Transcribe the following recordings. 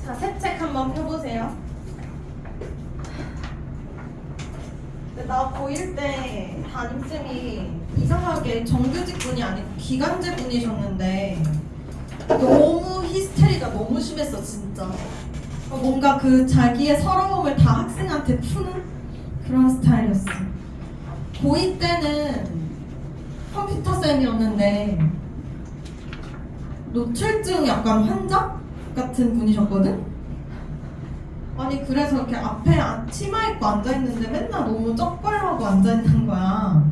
자, 새 책 한번 펴보세요. 나 고1 때 담임쌤이 이상하게 정규직 분이 아니고 기간제 분이셨는데 너무 히스테리가 너무 심했어 진짜. 뭔가 그 자기의 서러움을 다 학생한테 푸는 그런 스타일이었어. 고2 때는 컴퓨터 쌤이었는데 노출증 약간 환자 같은 분이셨거든? 아니 그래서 이렇게 앞에 치마 입고 앉아있는데 맨날 너무 쩍벌하고 앉아있는 거야.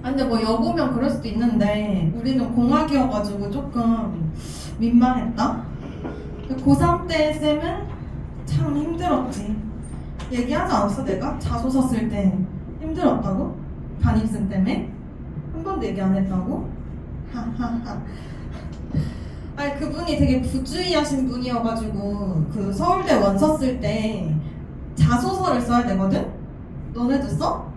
아니 근데 뭐 여고면 그럴 수도 있는데 우리는 공학이어가지고 조금 민망했다. 고3 때 쌤은 참 힘들었지. 얘기하지 않았어 내가? 자소서 쓸 때 힘들었다고? 담임쌤 때문에? 한 번도 얘기 안 했다고? 하하하. 아니 그분이 되게 부주의하신 분이어가지고 그 서울대 원서 쓸 때 자소서를 써야 되거든? 너네도 써?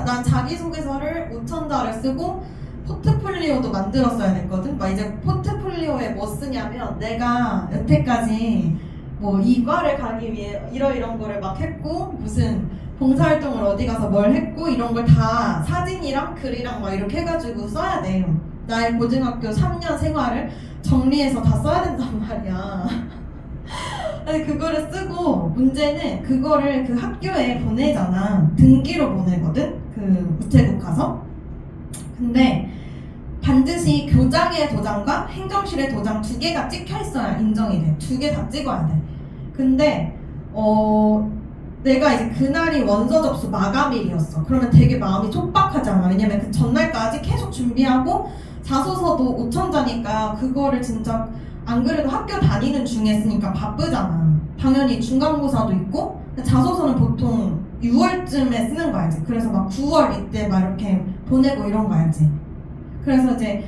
난 자기소개서를 5,000자를 쓰고 포트폴리오도 만들었어야 됐거든? 막 이제 포트폴리오에 뭐 쓰냐면 내가 여태까지 뭐 이과를 가기 위해 이런 거를 막 했고 무슨 봉사활동을 어디 가서 뭘 했고 이런 걸 다 사진이랑 글이랑 막 이렇게 해가지고 써야 돼. 나의 고등학교 3년 생활을 정리해서 다 써야 된단 말이야. 아니 그거를 쓰고 문제는 그거를 그 학교에 보내잖아. 등기로 보내거든? 그 우체국 가서. 근데 반드시 교장의 도장과 행정실의 도장 2개가 찍혀 있어야 인정이 돼. 2개 다 찍어야 돼. 근데 내가 이제 그날이 원서 접수 마감일이었어. 그러면 되게 마음이 촉박하잖아. 왜냐면 그 전날까지 계속 준비하고 자소서도 5,000자니까 그거를 진짜 안 그래도 학교 다니는 중에 쓰니까 바쁘잖아. 당연히 중간고사도 있고 자소서는 보통 6월쯤에 쓰는 거 알지? 그래서 막 9월 이때 막 이렇게 보내고 이런 거 알지? 그래서 이제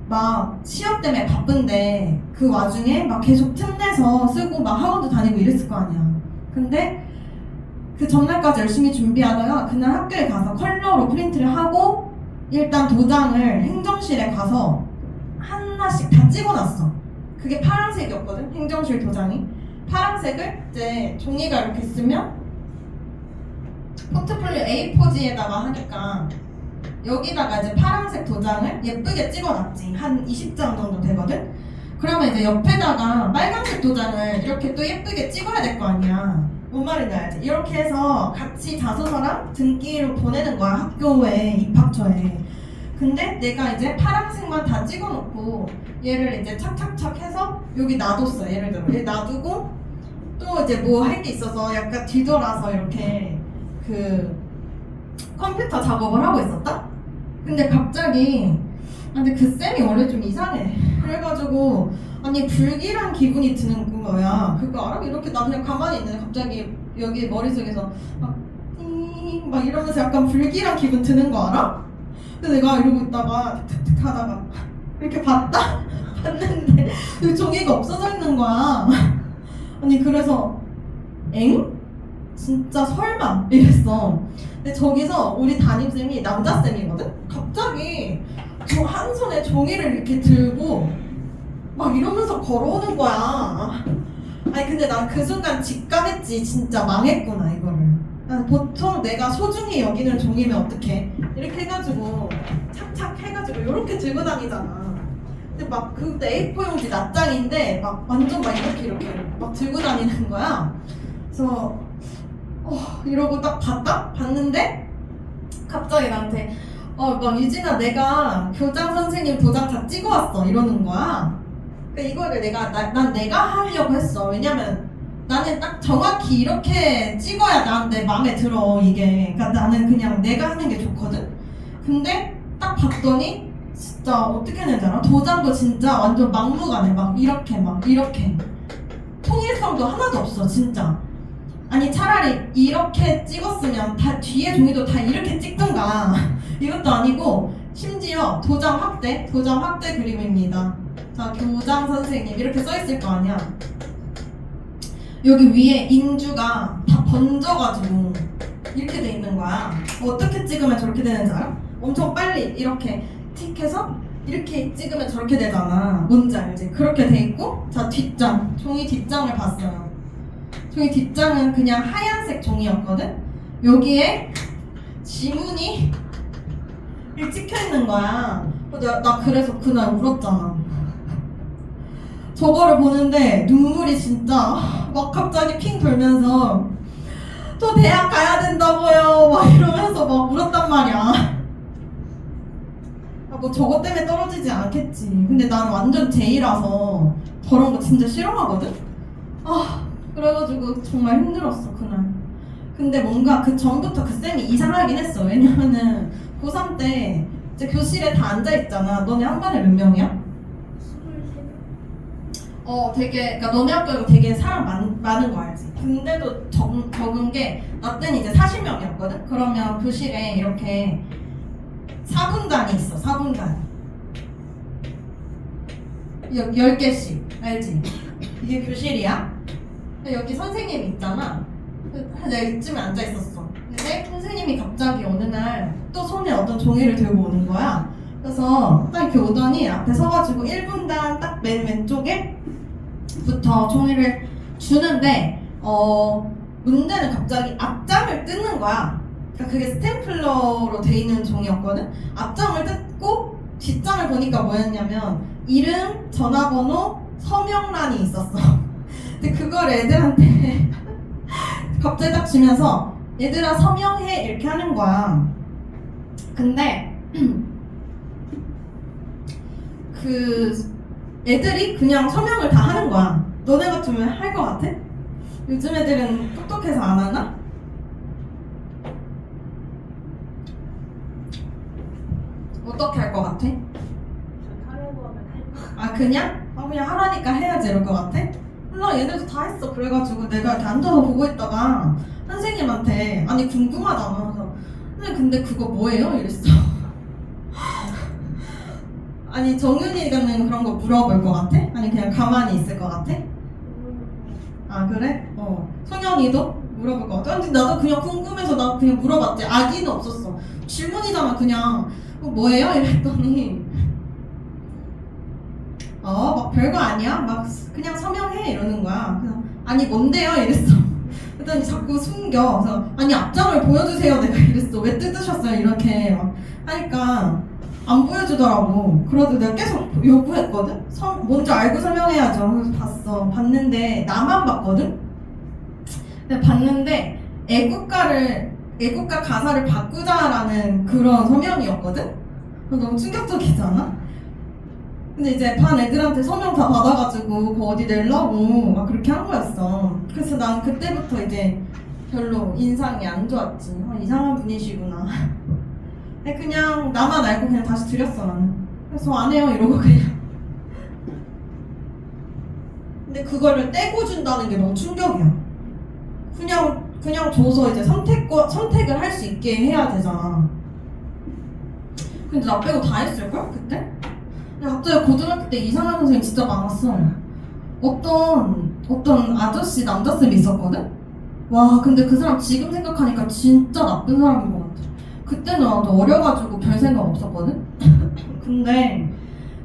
막 시험 때문에 바쁜데 그 와중에 막 계속 틈내서 쓰고 막 학원도 다니고 이랬을 거 아니야. 근데 그 전날까지 열심히 준비하다가 그날 학교에 가서 컬러로 프린트를 하고 일단 도장을 행정실에 가서 하나씩 다 찍어놨어. 그게 파란색이었거든? 행정실 도장이. 파란색을 이제 종이가 이렇게 있으면 포트폴리오 A4지에다가 하니까 여기다가 이제 파란색 도장을 예쁘게 찍어놨지. 한 20장 정도 되거든? 그러면 이제 옆에다가 빨간색 도장을 이렇게 또 예쁘게 찍어야 될 거 아니야. 뭔 말인지 알지? 이렇게 해서 같이 자소서랑 등기로 보내는 거야. 학교에, 입학처에. 근데 내가 이제 파란색만 다 찍어놓고 얘를 이제 착착착 해서 여기 놔뒀어. 예를 들어 얘 놔두고 또 이제 뭐 할 게 있어서 약간 뒤돌아서 이렇게 그 컴퓨터 작업을 하고 있었다? 근데 갑자기 근데 그 쌤이 원래 좀 이상해. 그래가지고 아니 불길한 기분이 드는 거야. 그거 알아? 이렇게 나 그냥 가만히 있는데 갑자기 여기 머릿속에서 막 이러면서 약간 불길한 기분 드는 거 알아? 근데 내가 이러고 있다가 틱틱틱 하다가 이렇게 봤다? 봤는데 그 종이가 없어져 있는 거야. 아니 그래서 엥? 진짜 설마? 이랬어. 근데 저기서 우리 담임쌤이 남자쌤이거든? 갑자기 저 한 손에 종이를 이렇게 들고 막 이러면서 걸어오는 거야. 아니 근데 난 그 순간 직감했지. 진짜 망했구나 이거를. 보통 내가 소중히 여기는 종이면 어떡해? 이렇게 해가지고 착착 해가지고 이렇게 들고 다니잖아. 근데 막 그 A4 용지 낱장인데 막 완전 막 이렇게 막 들고 다니는 거야. 그래서 이러고 딱 봤는데 갑자기 나한테 막 유진아 내가 교장 선생님 도장 다 찍어왔어 이러는 거야. 그러니까 이거를 난 내가 하려고 했어. 왜냐면 나는 딱 정확히 이렇게 찍어야 난 내 마음에 들어 이게. 그러니까 나는 그냥 내가 하는 게 좋거든. 근데 딱 봤더니 진짜 어떻게 내는지 알아? 도장도 진짜 완전 막무가내 막 이렇게 통일성도 하나도 없어 진짜. 아니 차라리 이렇게 찍었으면 다 뒤에 종이도 다 이렇게 찍던가. 이것도 아니고 심지어 도장 확대 그림입니다. 자 교장 선생님 이렇게 써있을 거 아니야. 여기 위에 인주가 다 번져가지고 이렇게 돼 있는 거야. 어떻게 찍으면 저렇게 되는지 알아? 엄청 빨리 이렇게 틱 해서 이렇게 찍으면 저렇게 되잖아. 뭔지 알지? 그렇게 돼 있고, 자 뒷장, 종이 뒷장을 봤어요. 종이 뒷장은 그냥 하얀색 종이였거든. 여기에 지문이 찍혀 있는 거야. 나 그래서 그날 울었잖아. 저거를 보는데 눈물이 진짜 막 갑자기 핑 돌면서 저 대학 가야 된다고요 막 이러면서 막 울었단 말이야. 뭐 저것 때문에 떨어지지 않겠지. 근데 나는 완전 제이라서 저런 거 진짜 싫어하거든? 그래가지고 정말 힘들었어 그날. 근데 뭔가 그 전부터 그 쌤이 이상하긴 했어. 왜냐면은 고3 때 이제 교실에 다 앉아있잖아. 너네 한 반에 몇 명이야? 23명. 그러니까 너네 학교가 되게 사람 많은 거 알지? 근데도 적은 게 나 때는 이제 40명이었거든? 그러면 교실에 이렇게 4분단이 있어. 4분단 10개씩 알지? 이게 교실이야. 여기 선생님이 있잖아. 내가 이쯤에 앉아있었어. 근데 선생님이 갑자기 어느 날 또 손에 어떤 종이를 들고 오는 거야. 그래서 딱 이렇게 오더니 앞에 서가지고 1분단 딱 맨 왼쪽에부터 종이를 주는데 문제는 갑자기 앞장을 뜯는 거야. 그러니까 그게 스탬플러로 돼 있는 종이였거든. 앞장을 뜯고 뒷장을 보니까 뭐였냐면 이름, 전화번호, 서명란이 있었어. 근데 그걸 애들한테 갑자기 딱 주면서 얘들아 서명해 이렇게 하는 거야. 근데 그 애들이 그냥 서명을 다 하는 거야. 너네 같으면 할 것 같아? 요즘 애들은 똑똑해서 안 하나? 어떻게 할 것 같아? 하려고 하면 할 거. 그냥 하라니까 해야지 이럴 것 같아? 몰라, 얘네도 다 했어. 그래가지고 내가 이렇게 앉아서 보고 있다가 선생님한테 아니 궁금하잖아. 그래서 선생님 근데 그거 뭐예요? 이랬어. 아니 정윤이가는 그런 거 물어볼 것 같아? 아니 그냥 가만히 있을 것 같아? 그래? 성현이도 물어볼 것 같아? 근데 나도 그냥 궁금해서 나 그냥 물어봤지. 아기는 없었어. 질문이잖아. 그냥 뭐예요? 이랬더니 막 별거 아니야? 막 그냥 서명해 이러는 거야. 그래서 아니 뭔데요? 이랬어. 그랬더니 자꾸 숨겨. 그래서 아니 앞장을 보여주세요. 내가 이랬어. 왜 뜯으셨어요? 이렇게 막 하니까 안 보여주더라고. 그래도 내가 계속 요구했거든? 뭔지 알고 설명해야죠. 그래서 봤는데 나만 봤거든? 근데 봤는데 애국가 가사를 바꾸자라는 그런 서명이었거든? 너무 충격적이잖아? 근데 이제 반 애들한테 서명 다 받아가지고 그거 어디 내려고 막 그렇게 한 거였어. 그래서 난 그때부터 이제 별로 인상이 안 좋았지. 이상한 분이시구나. 근데 그냥 나만 알고 그냥 다시 드렸어 나는. 그래서 안 해요 이러고 그냥. 근데 그거를 떼고 준다는 게 너무 충격이야. 그냥 줘서 이제 선택을 할 수 있게 해야 되잖아. 근데 나 빼고 다 했을걸 그때? 근데 갑자기 고등학교 때 이상한 선생님 진짜 많았어. 어떤 아저씨 남자쌤이 있었거든? 와 근데 그 사람 지금 생각하니까 진짜 나쁜 사람인 것 같아. 그때는 나도 어려가지고 별 생각 없었거든? 근데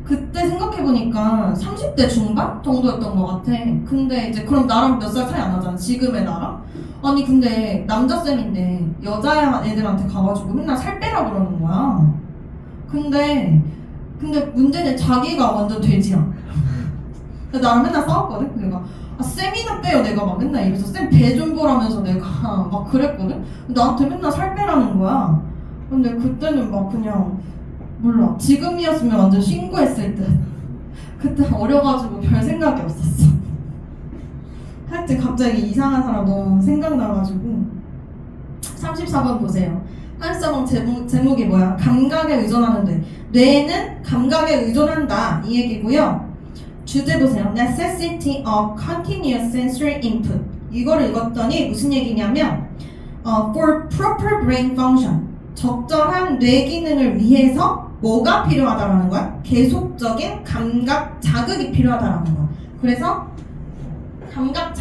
그때 생각해보니까 30대 중반 정도였던 것 같아. 근데 이제 그럼 나랑 몇 살 차이 안 나잖아 지금의 나랑. 아니 근데 남자쌤인데 여자애들한테 가가지고 맨날 살 빼라 그러는 거야. 근데 문제는 자기가 완전 돼지야. 나랑 맨날 싸웠거든. 내가 쌤이나 빼요. 내가 막 맨날 이래서 쌤 배 좀 보라면서 내가 막 그랬거든. 나한테 맨날 살 빼라는 거야. 근데 그때는 막 그냥 몰라. 지금이었으면 완전 신고했을 듯. 그때 어려가지고 별 생각이 없었어. 하여튼 갑자기 이상한 사람 너무 생각나가지고 34번 보세요. 34번 제목이 뭐야? 감각에 의존하는 뇌. 뇌는 감각에 의존한다 이 얘기고요. 주제 보세요. Necessity of continuous sensory input. 이거를 읽었더니 무슨 얘기냐면 for proper brain function. 적절한 뇌 기능을 위해서 뭐가 필요하다라는 거야? 계속적인 감각 자극이 필요하다라는 거야. 그래서 감각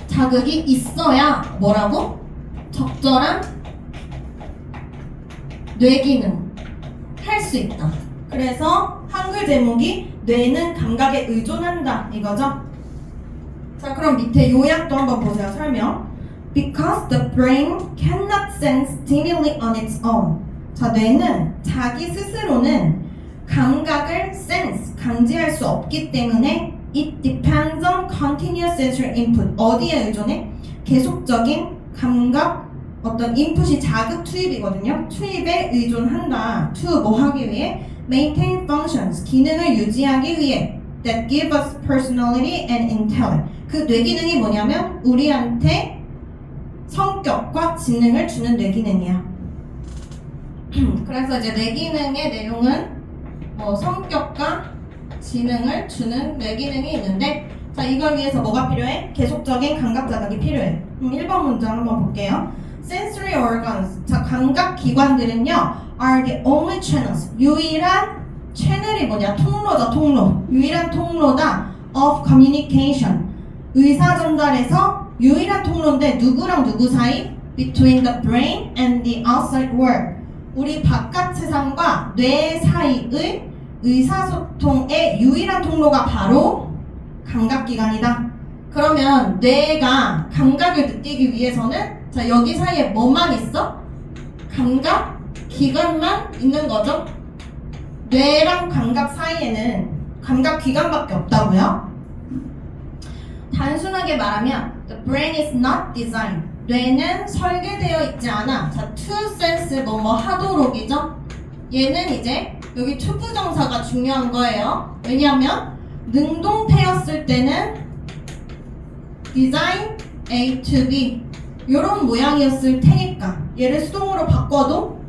자극이 있어야 뭐라고? 적절한 뇌기능 할 수 있다. 그래서 한글 제목이 뇌는 감각에 의존한다 이거죠. 자, 그럼 밑에 요약도 한번 보세요. 설명. Because the brain cannot sense stimuli on its own. 자, 뇌는 자기 스스로는 감각을 sense, 감지할 수 없기 때문에 it depends on continuous sensory input. 어디에 의존해? 계속적인 감각 어떤 인풋이 자극 투입이거든요. 투입에 의존한다. to 뭐 하기 위해? maintain functions. 기능을 유지하기 위해. that give us personality and intellect. 그 뇌기능이 뭐냐면 우리한테 성격과 지능을 주는 뇌기능이야. 그래서 이제 뇌기능의 내용은 성격과 지능을 주는 뇌기능이 있는데, 자, 이걸 위해서 뭐가 필요해? 계속적인 감각 자극이 필요해. 1번 문장 한번 볼게요. Sensory organs. 자, 감각 기관들은요 are the only channels. 유일한 채널이 뭐냐? 통로죠, 통로. 유일한 통로다 of communication. 의사 전달에서 유일한 통로인데 누구랑 누구 사이? Between the brain and the outside world. 우리 바깥 세상과 뇌 사이의 의사소통의 유일한 통로가 바로 감각기관이다. 그러면 뇌가 감각을 느끼기 위해서는 자, 여기 사이에 뭐만 있어? 감각기관만 있는 거죠. 뇌랑 감각 사이에는 감각기관밖에 없다고요. 단순하게 말하면 the brain is not designed. 뇌는 설계되어 있지 않아. 자, to sense 뭐뭐 하도록이죠. 얘는 이제 여기 투부정사가 중요한 거예요. 왜냐하면 능동태였을 때는 design A to B 이런 모양이었을 테니까 얘를 수동으로 바꿔도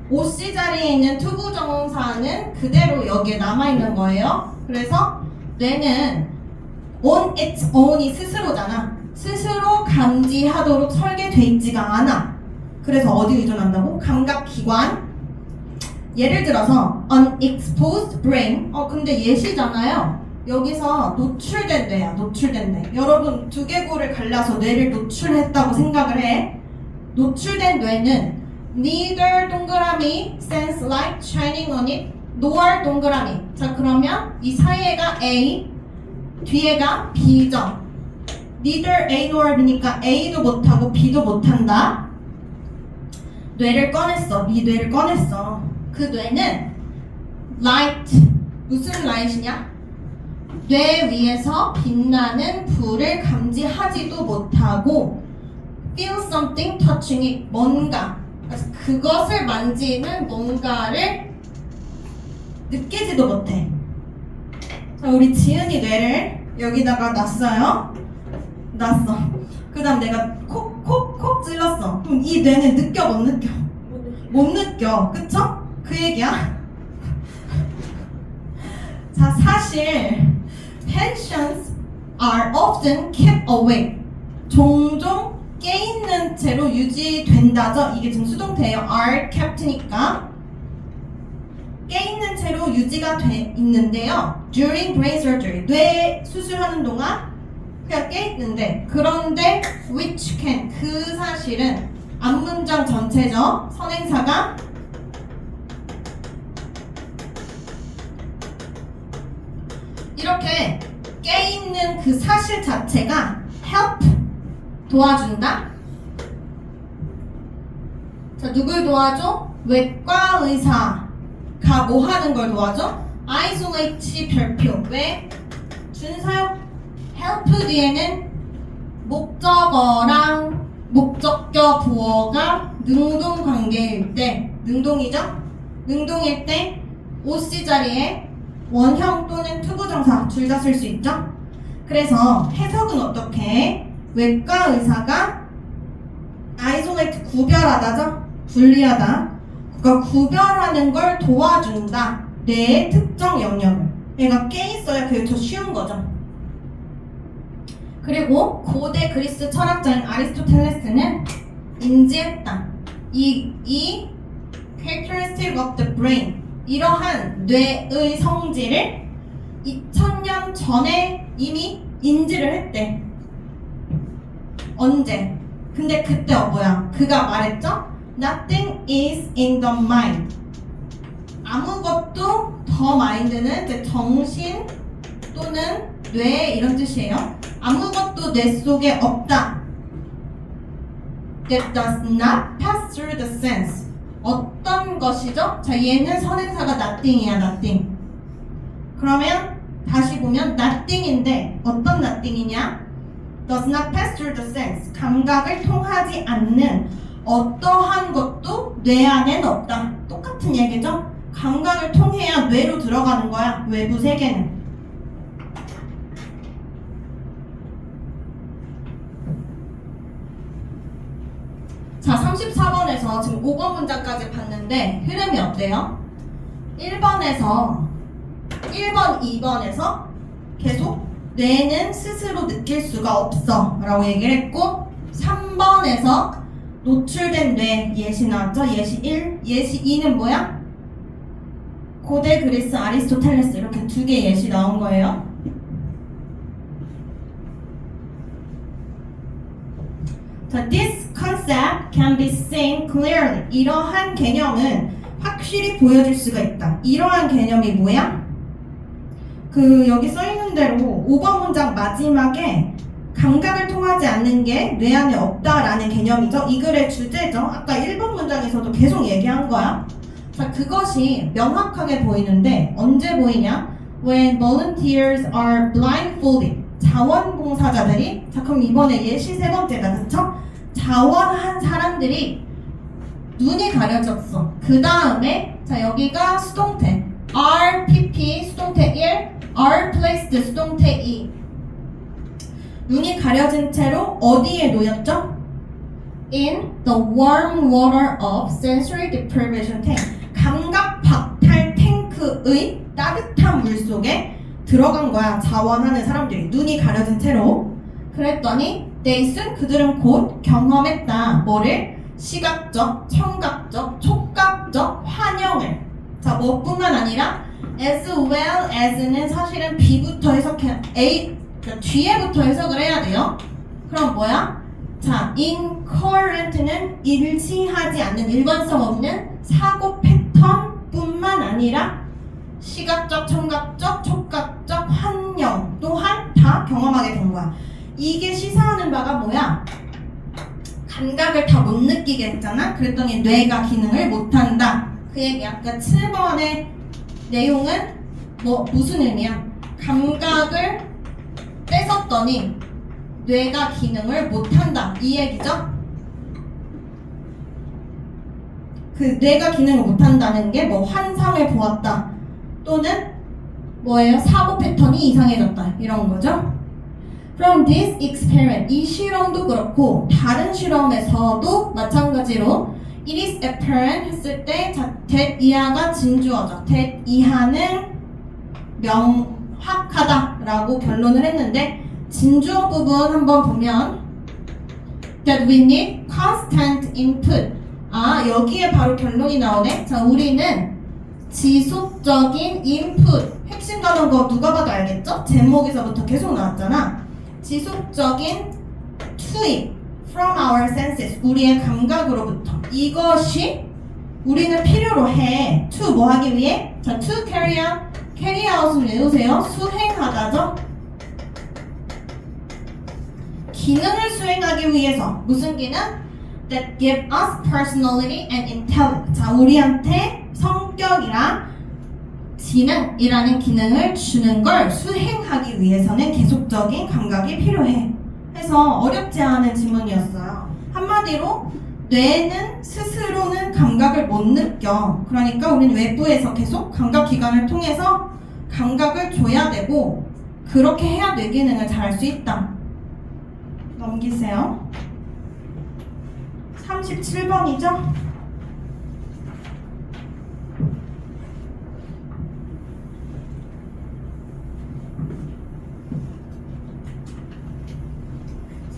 OC 자리에 있는 투부정사는 그대로 여기에 남아있는 거예요. 그래서 뇌는 on its own이 스스로잖아. 스스로 감지하도록 설계돼 있지가 않아. 그래서 어디 의존한다고? 감각기관. 예를 들어서 unexposed brain. 근데 예시잖아요. 여기서 노출된 뇌야. 노출된 뇌. 여러분 두개골을 갈라서 뇌를 노출했다고 생각을 해. 노출된 뇌는 neither 동그라미 sense light shining on it nor 동그라미. 자, 그러면 이 사이에가 A, 뒤에가 B죠. neither A nor B니까 A도 못하고 B도 못한다. 뇌를 꺼냈어. 네 뇌를 꺼냈어. 그 뇌는 light. 무슨 light이냐? 뇌 위에서 빛나는 불을 감지하지도 못하고 feel something touching it. 뭔가. 그것을 만지는 뭔가를 느끼지도 못해. 자, 우리 지은이 뇌를 여기다가 놨어요. 놨어. 그 다음 내가 콕콕콕 찔렀어. 그럼 이 뇌는 느껴 못 느껴? 못 느껴. 그쵸? 그 얘기야. 자, 사실 patients are often kept awake. 종종 깨있는 채로 유지된다죠. 이게 지금 수동태예요. are kept니까 깨있는 채로 유지가 돼 있는데요. during brain surgery. 뇌 수술하는 동안 그냥 깨있는데, 그런데 which can. 그 사실은 앞문장 전체죠. 선행사가 이렇게 깨있는 그 사실 자체가 help. 도와준다. 자, 누굴 도와줘? 외과 의사가 뭐 하는 걸 도와줘? isolate 별표. 왜? 준사역 help 뒤에는 목적어랑 목적격 부어가 능동 관계일 때, 능동이죠? 능동일 때 OC 자리에 원형 또는 투부정사 둘 다 쓸 수 있죠? 그래서 해석은 어떻게 해? 외과 의사가 isolate 구별하다죠? 분리하다. 그러니까 구별하는 걸 도와준다. 뇌의 특정 영역을. 얘가 깨있어야 그게 더 쉬운 거죠. 그리고 고대 그리스 철학자인 아리스토텔레스는 인지했다. 이 characteristic of the brain, 이러한 뇌의 성질을 2000년 전에 이미 인지를 했대. 언제? 근데 그때 뭐야? 그가 말했죠? Nothing is in the mind. 아무것도 더 마인드는 이제 정신 또는 뇌 이런 뜻이에요. 아무것도 뇌 속에 없다. That does not pass through the sense. 어떤 것이죠? 자, 얘는 선행사가 nothing이야, nothing. 그러면 다시 보면 nothing인데 어떤 nothing이냐? Does not pass through the sense. 감각을 통하지 않는 어떠한 것도 뇌 안엔 없다. 똑같은 얘기죠? 감각을 통해야 뇌로 들어가는 거야. 외부 세계는. 자, 34번에서 지금 5번 문장까지 봤는데 흐름이 어때요? 1번, 2번에서 계속 뇌는 스스로 느낄 수가 없어 라고 얘기를 했고 3번에서 노출된 뇌 예시 나왔죠? 예시 1, 예시 2는 뭐야? 고대 그리스 아리스토텔레스 이렇게 두 개 예시 나온 거예요. 자, this concept can be seen clearly. 이러한 개념은 확실히 보여줄 수가 있다. 이러한 개념이 뭐야? 여기 써있는 대로 5번 문장 마지막에 감각을 통하지 않는 게 뇌 안에 없다라는 개념이죠. 이 글의 주제죠. 아까 1번 문장에서도 계속 얘기한 거야. 자, 그것이 명확하게 보이는데 언제 보이냐? When volunteers are blindfolded. 자원봉사자들이, 자 그럼 이번에 예시 세 번째다, 그쵸? 자원한 사람들이 눈이 가려졌어. 그 다음에 자 여기가 수동태 RPP 수동태 1, R placed 수동태 2. 눈이 가려진 채로 어디에 놓였죠? In the warm water of sensory deprivation tank. 감각 박탈 탱크의 따뜻한 물 속에 들어간 거야. 자원하는 사람들이 눈이 가려진 채로. 그랬더니 they 그들은 곧 경험했다. 뭐를? 시각적, 청각적, 촉각적 환영을. 자, 뭐뿐만 아니라 as well as는 사실은 B부터 해석해 그러니까 뒤에부터 해석을 해야 돼요. 그럼 뭐야? 자, incoherent는 일치하지 않는 일관성 없는 사고 패턴뿐만 아니라 시각적, 청각적, 촉각적 환영 또한 다 경험하게 된 거야. 이게 시사하는 바가 뭐야? 감각을 다 못 느끼게 했잖아? 그랬더니 뇌가 기능을 못한다. 그 얘기 아까 7번의 내용은 무슨 의미야? 감각을 뺏었더니 뇌가 기능을 못한다. 이 얘기죠? 그 뇌가 기능을 못한다는 게 환상을 보았다. 또는 뭐예요? 사고 패턴이 이상해졌다. 이런 거죠? From this experiment, 이 실험도 그렇고 다른 실험에서도 마찬가지로 it is apparent 했을 때 that 이하가 진주어죠. that 이하는 명확하다 라고 결론을 했는데 진주어 부분 한번 보면 that we need constant input. 아, 여기에 바로 결론이 나오네. 자, 우리는 지속적인 input. 핵심 단어가 누가 봐도 알겠죠? 제목에서부터 계속 나왔잖아. 지속적인 투입 from our senses. 우리의 감각으로부터. 이것이 우리는 필요로 해. to 뭐 하기 위해? 자, to carry out은 외우세요. 수행하다죠? 기능을 수행하기 위해서. 무슨 기능? That give us personality and intelligence. 자, 우리한테 성격이랑 지능이라는 기능을 주는 걸 수행하기 위해서는 계속적인 감각이 필요해. 해서 어렵지 않은 지문이었어요. 한마디로 뇌는 스스로는 감각을 못 느껴. 그러니까 우리는 외부에서 계속 감각기관을 통해서 감각을 줘야 되고 그렇게 해야 뇌 기능을 잘할 수 있다. 넘기세요. 37번이죠?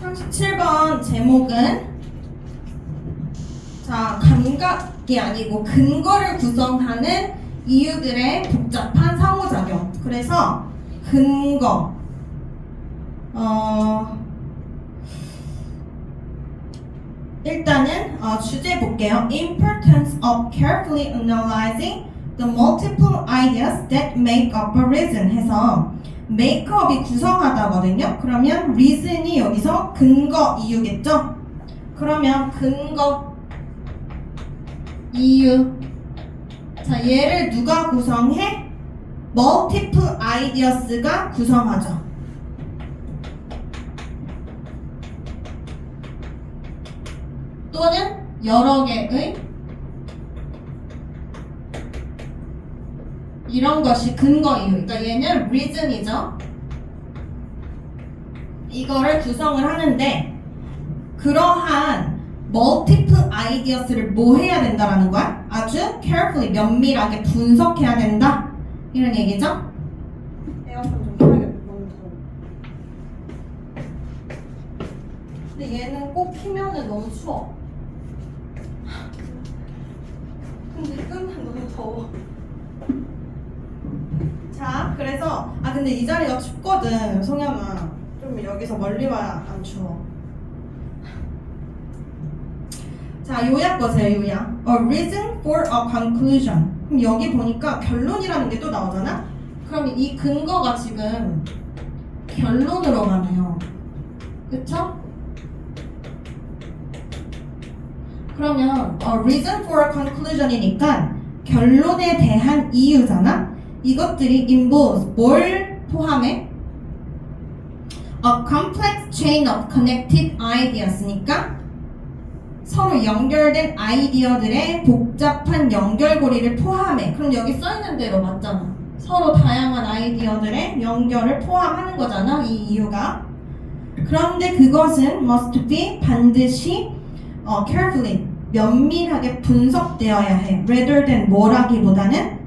(37번) 제목은 자 감각이 아니고 근거를 구성하는 이유들의 복잡한 상호작용. 그래서 근거 일단은 주제 볼게요. Importance of carefully analyzing the multiple ideas that make up a reason 해서 make up이 구성하다거든요. 그러면 reason이 여기서 근거, 이유겠죠? 그러면 근거, 이유. 자, 얘를 누가 구성해? multiple ideas가 구성하죠. 또는 여러 개의 이런 것이 근거 이유. 그러니까 얘는 reason이죠. 이거를 구성을 하는데 그러한 multiple ideas를 뭐 해야 된다라는 거야? 아주 carefully 면밀하게 분석해야 된다. 이런 얘기죠. 에어컨 좀 켜야겠다. 너무 더워. 근데 얘는 꼭 키면은 너무 추워. 근데 끄면 너무 더워. 자, 그래서 근데 이 자리가 춥거든, 송영아. 좀 여기서 멀리 와야 안 추워. 자, 요약 보세요, 요약. A reason for a conclusion. 그럼 여기 보니까 결론이라는 게 또 나오잖아? 그럼 이 근거가 지금 결론으로 가네요. 그쵸? 그러면 a reason for a conclusion이니까 결론에 대한 이유잖아? 이것들이 involves 뭘 포함해? A complex chain of connected ideas니까 서로 연결된 아이디어들의 복잡한 연결고리를 포함해. 그럼 여기 써있는 대로 맞잖아. 서로 다양한 아이디어들의 연결을 포함하는 거잖아, 이 이유가. 그런데 그것은 must be 반드시 carefully 면밀하게 분석되어야 해. rather than 뭐라기보다는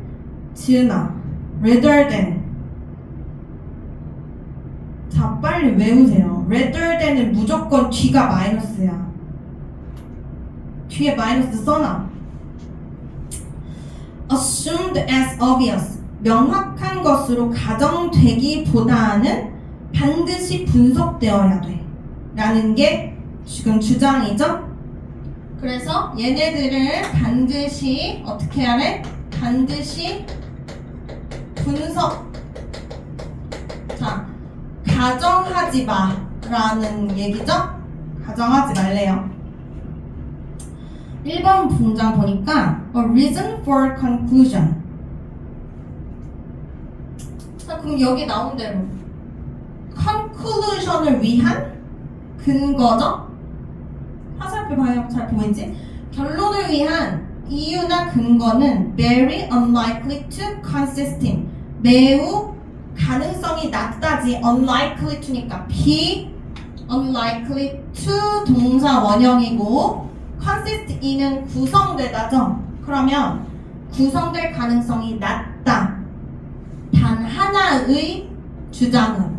지은아, rather than. 자, 빨리 외우세요. rather than은 무조건 뒤가 마이너스야. 뒤에 마이너스 써놔. assumed as obvious. 명확한 것으로 가정되기보다는 반드시 분석되어야 돼. 라는 게 지금 주장이죠. 그래서 얘네들을 반드시 어떻게 해야 돼? 반드시 분석. 자, 가정하지 마라는 얘기죠? 가정하지 말래요. 1번 문장 보니까 A reason for conclusion. 자, 그럼 여기 나온 대로 conclusion을 위한 근거죠? 화살표 방향 잘 보이지? 결론을 위한 이유나 근거는 very unlikely to consisting. 매우 가능성이 낮다지. unlikely to니까 be unlikely to 동사 원형이고 consist in은 구성되다죠. 그러면 구성될 가능성이 낮다. 단 하나의 주장은.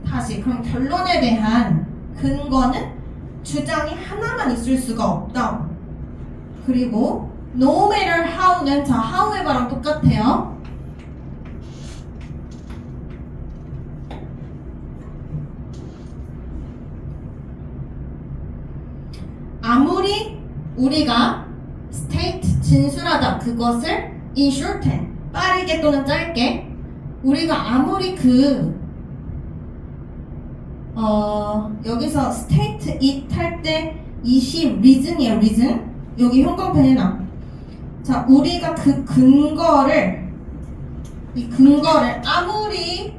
다시 그럼 결론에 대한 근거는 주장이 하나만 있을 수가 없다. 그리고 no matter how는 자 however랑 똑같아요. 아무리 우리가 state 진술하다 그것을 in shorthand 빠르게 또는 짧게 우리가 아무리 여기서 state it 할 때 이시 reason이에요. reason 여기 형광펜에 나. 자, 우리가 이 근거를 아무리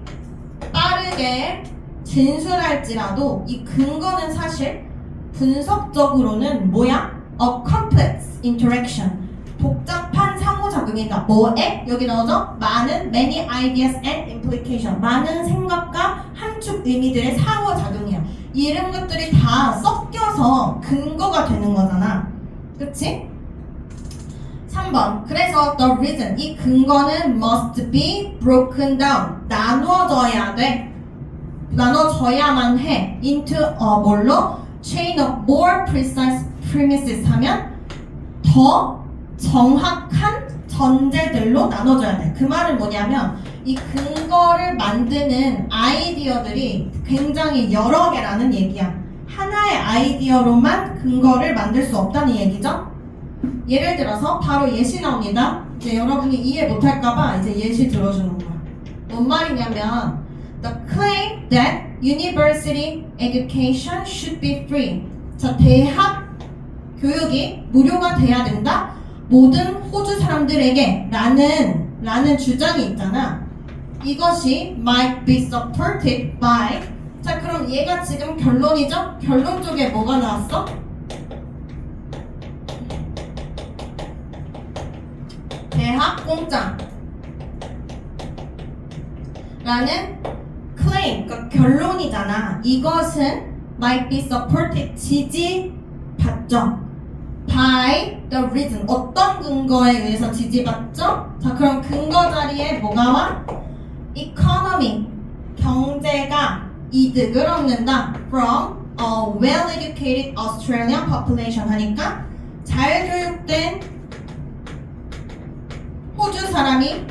빠르게 진술할지라도 이 근거는 사실 분석적으로는 뭐야? A complex interaction. 복잡한 상호작용이다. 뭐에? 여기 나오죠? 많은 many ideas and implication. 많은 생각과 함축 의미들의 상호작용이야. 이런 것들이 다 섞여서 근거가 되는 거잖아. 그치? 3번. 그래서 the reason. 이 근거는 must be broken down. 나눠져야 돼. 나눠져야만 해. into 뭘로? chain of more precise premises 하면 더 정확한 전제들로 나눠져야 돼. 그 말은 뭐냐면 이 근거를 만드는 아이디어들이 굉장히 여러 개라는 얘기야. 하나의 아이디어로만 근거를 만들 수 없다는 얘기죠. 예를 들어서 바로 예시 나옵니다. 이제 여러분이 이해 못할까봐 이제 예시 들어주는 거야. 뭔 말이냐면 The claim that university education should be free. 자, 대학 교육이 무료가 돼야 된다. 모든 호주 사람들에게 라는 주장이 있잖아. 이것이 might be supported by. 자, 그럼 얘가 지금 결론이죠? 결론 쪽에 뭐가 나왔어? 대학 공짜 라는 claim, 그러니까 결론이잖아. 이것은 might be supported, 지지받죠. by the reason, 어떤 근거에 의해서 지지받죠? 자, 그럼 근거 자리에 뭐가 와? economy, 경제가 이득을 얻는다. from a well-educated Australian population 하니까 잘 교육된 호주 사람이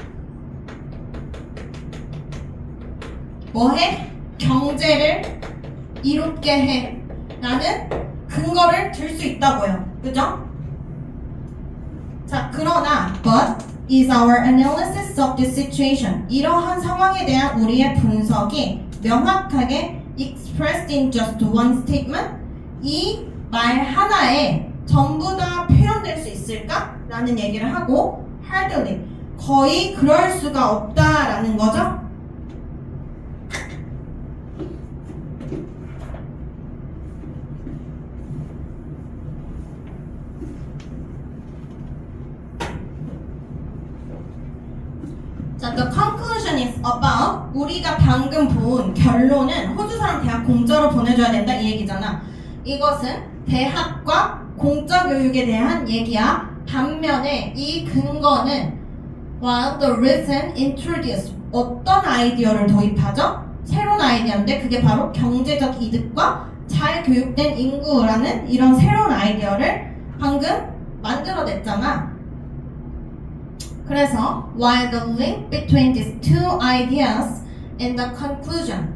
뭐해? 경제를 이롭게 해 라는 근거를 들 수 있다고요. 그죠? 자, 그러나 but is our analysis of this situation, 이러한 상황에 대한 우리의 분석이 명확하게 expressed in just one statement, 이 말 하나에 전부 다 표현될 수 있을까? 라는 얘기를 하고 hardly, 거의 그럴 수가 없다라는 거죠. 자, the conclusion is about, 우리가 방금 본 결론은 호주 사람 대학 공짜로 보내줘야 된다 이 얘기잖아. 이것은 대학과 공짜 교육에 대한 얘기야. 반면에 이 근거는 while the reason introduce, 어떤 아이디어를 도입하죠? 새로운 아이디어인데 그게 바로 경제적 이득과 잘 교육된 인구라는 이런 새로운 아이디어를 방금 만들어냈잖아. 그래서 while the link between these two ideas and the conclusion,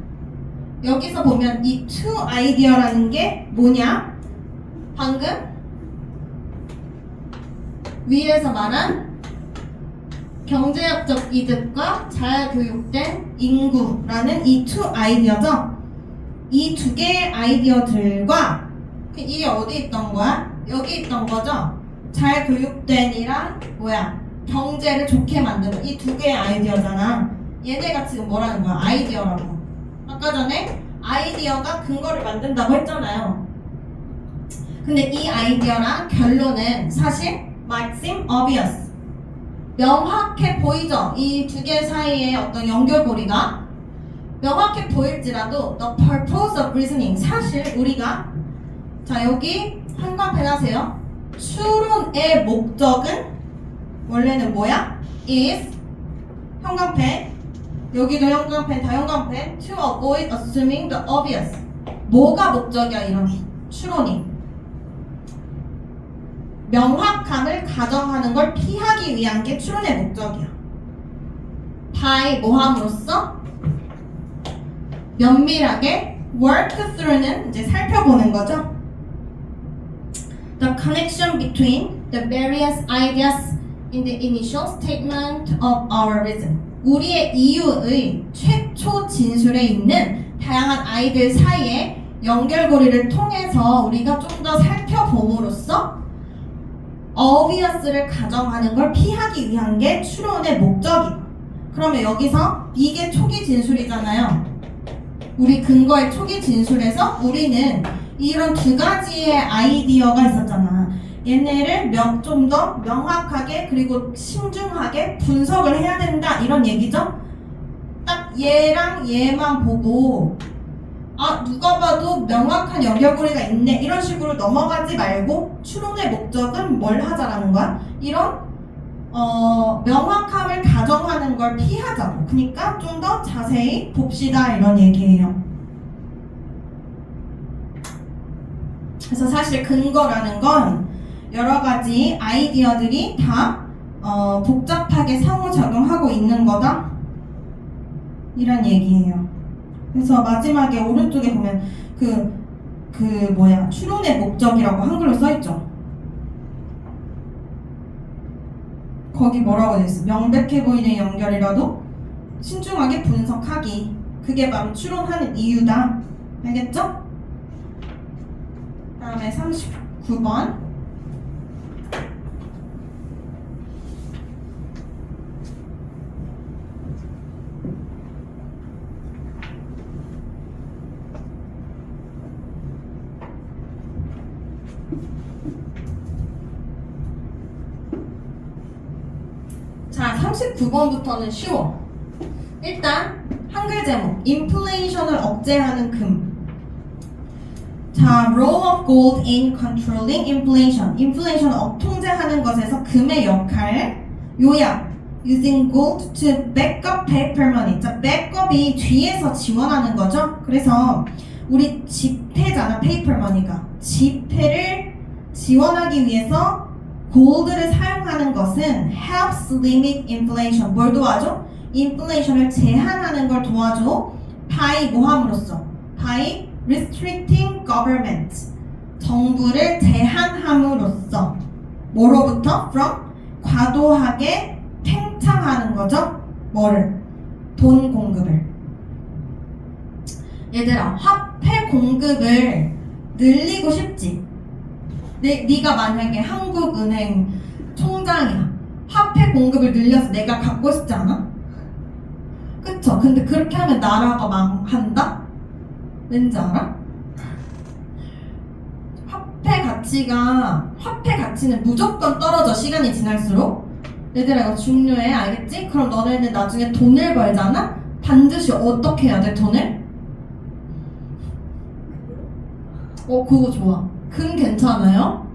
여기서 보면 이 two idea라는 게 뭐냐? 방금 위에서 말한 경제학적 이득과 잘 교육된 인구라는 이 two 아이디어죠. 이 두 개의 아이디어들과 이게 어디 있던 거야? 여기 있던 거죠. 잘 교육된이랑 뭐야? 경제를 좋게 만드는 이 두 개의 아이디어잖아. 얘네가 지금 뭐라는 거야? 아이디어라고. 아까 전에 아이디어가 근거를 만든다고 했잖아요. 근데 이 아이디어랑 결론은 사실 might seem obvious, 명확해 보이죠? 이 두 개 사이에 어떤 연결고리가 명확해 보일지라도 the purpose of reasoning, 사실 우리가 자 여기 한광펜 하세요. 추론의 목적은 원래는 뭐야? is 형광펜, 여기도 형광펜, 다 형광펜. to avoid assuming the obvious, 뭐가 목적이야? 이런 추론이 명확함을 가정하는 걸 피하기 위한 게 추론의 목적이야. by 뭐 함으로써? 면밀하게 work through는 이제 살펴보는 거죠. The connection between the various ideas in the initial statement of our reason, 우리의 이유의 최초 진술에 있는 다양한 아이들 사이의 연결고리를 통해서 우리가 좀 더 살펴봄으로써 obvious를 가정하는 걸 피하기 위한 게 추론의 목적이에요. 그러면 여기서 이게 초기 진술이잖아요. 우리 근거의 초기 진술에서 우리는 이런 두 가지의 아이디어가 있었잖아. 얘네를 좀 더 명확하게 그리고 신중하게 분석을 해야 된다 이런 얘기죠. 딱 얘랑 얘만 보고 아 누가 봐도 명확한 연결고리가 있네 이런 식으로 넘어가지 말고 추론의 목적은 뭘 하자라는 거야? 이런 명확함을 가정하는 걸 피하자고. 그러니까 좀 더 자세히 봅시다 이런 얘기예요. 그래서 사실 근거라는 건 여러 가지 아이디어들이 다 복잡하게 상호작용하고 있는 거다 이런 얘기예요. 그래서 마지막에 오른쪽에 보면 그 추론의 목적이라고 한글로 써있죠. 거기 뭐라고 돼있어? 명백해 보이는 연결이라도 신중하게 분석하기. 그게 바로 추론하는 이유다. 알겠죠? 다음에 39번. 자, 39번부터는 쉬워. 일단 한글 제목 인플레이션을 억제하는 금. 자, role of gold in controlling inflation. 인플레이션을 억통제하는 것에서 금의 역할. 요약. using gold to back up paper money. 자, backup이 뒤에서 지원하는 거죠. 그래서 우리 지폐잖아, paper money가. 지폐를 지원하기 위해서 골드를 사용하는 것은 helps limit inflation. 뭘 도와줘? 인플레이션을 제한하는 걸 도와줘. by 뭐 함으로써? by restricting government. 정부를 제한함으로써. 뭐로부터? from 과도하게 팽창하는 거죠. 뭐를? 돈 공급을. 얘들아, 화폐 공급을 늘리고 싶지? 네가 만약에 한국은행 총장이야. 화폐 공급을 늘려서 내가 갖고 싶지 않아? 그쵸? 근데 그렇게 하면 나라가 망한다? 왠지 알아? 화폐 가치는 무조건 떨어져, 시간이 지날수록. 얘들아, 이거 중요해. 알겠지? 그럼 너네는 나중에 돈을 벌잖아? 반드시 어떻게 해야 돼, 돈을? 그거 좋아. 금 괜찮아요?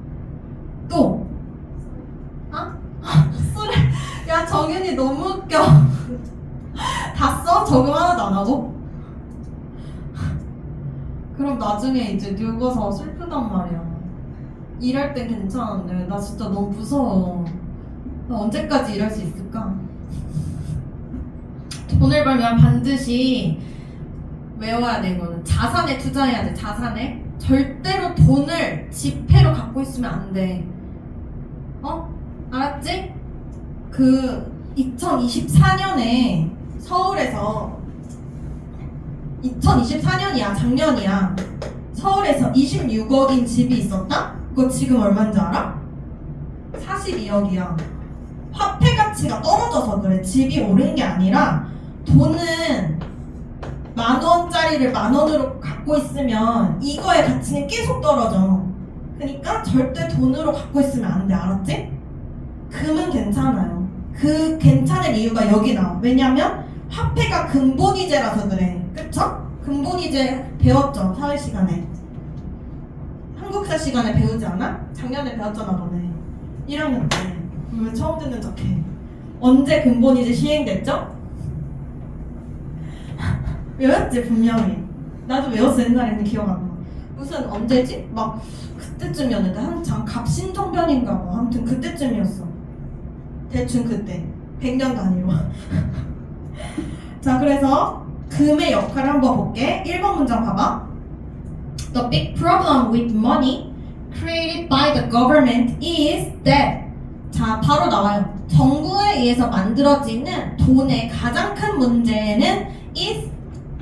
또? 소리. 야, 정윤이 너무 웃겨. 다 써? 적응 하나도 안 하고? 그럼 나중에 이제 늙어서 슬프단 말이야. 일할 땐 괜찮은데 나 진짜 너무 무서워. 나 언제까지 일할 수 있을까? 돈을 벌면 반드시 외워야 돼. 이거는 자산에 투자해야 돼. 자산에. 절대로 돈을 지폐로 갖고 있으면 안 돼. 알았지? 2024년에 서울에서 2024년이야, 작년이야. 서울에서 26억인 집이 있었다? 그거 지금 얼마인지 알아? 42억이야. 화폐 가치가 떨어져서 그래. 집이 오른 게 아니라 돈은 10,000원짜리를 10,000원으로 갖고 있으면 이거의 가치는 계속 떨어져. 그러니까 절대 돈으로 갖고 있으면 안 돼. 알았지? 금은 괜찮아요. 그 괜찮을 이유가 여기 나와. 왜냐면 화폐가 근본이제라서 그래. 그쵸? 근본이제 배웠죠? 사회 시간에. 한국사 시간에 배우지 않아? 작년에 배웠잖아, 너네. 1학년 때. 왜 처음 듣는 척해? 언제 근본이제 시행됐죠? 외웠지, 분명히. 나도 외웠어, 옛날에는 기억 안 나. 무슨 언제지? 막 그때쯤이었는데 한참 갑신정변인가 뭐 아무튼 그때쯤이었어. 대충 그때 100년 단위로. 자, 그래서 금의 역할을 한번 볼게. 1번 문장 봐봐. The big problem with money created by the government is that. 자, 바로 나와요. 정부에 의해서 만들어지는 돈의 가장 큰 문제는 is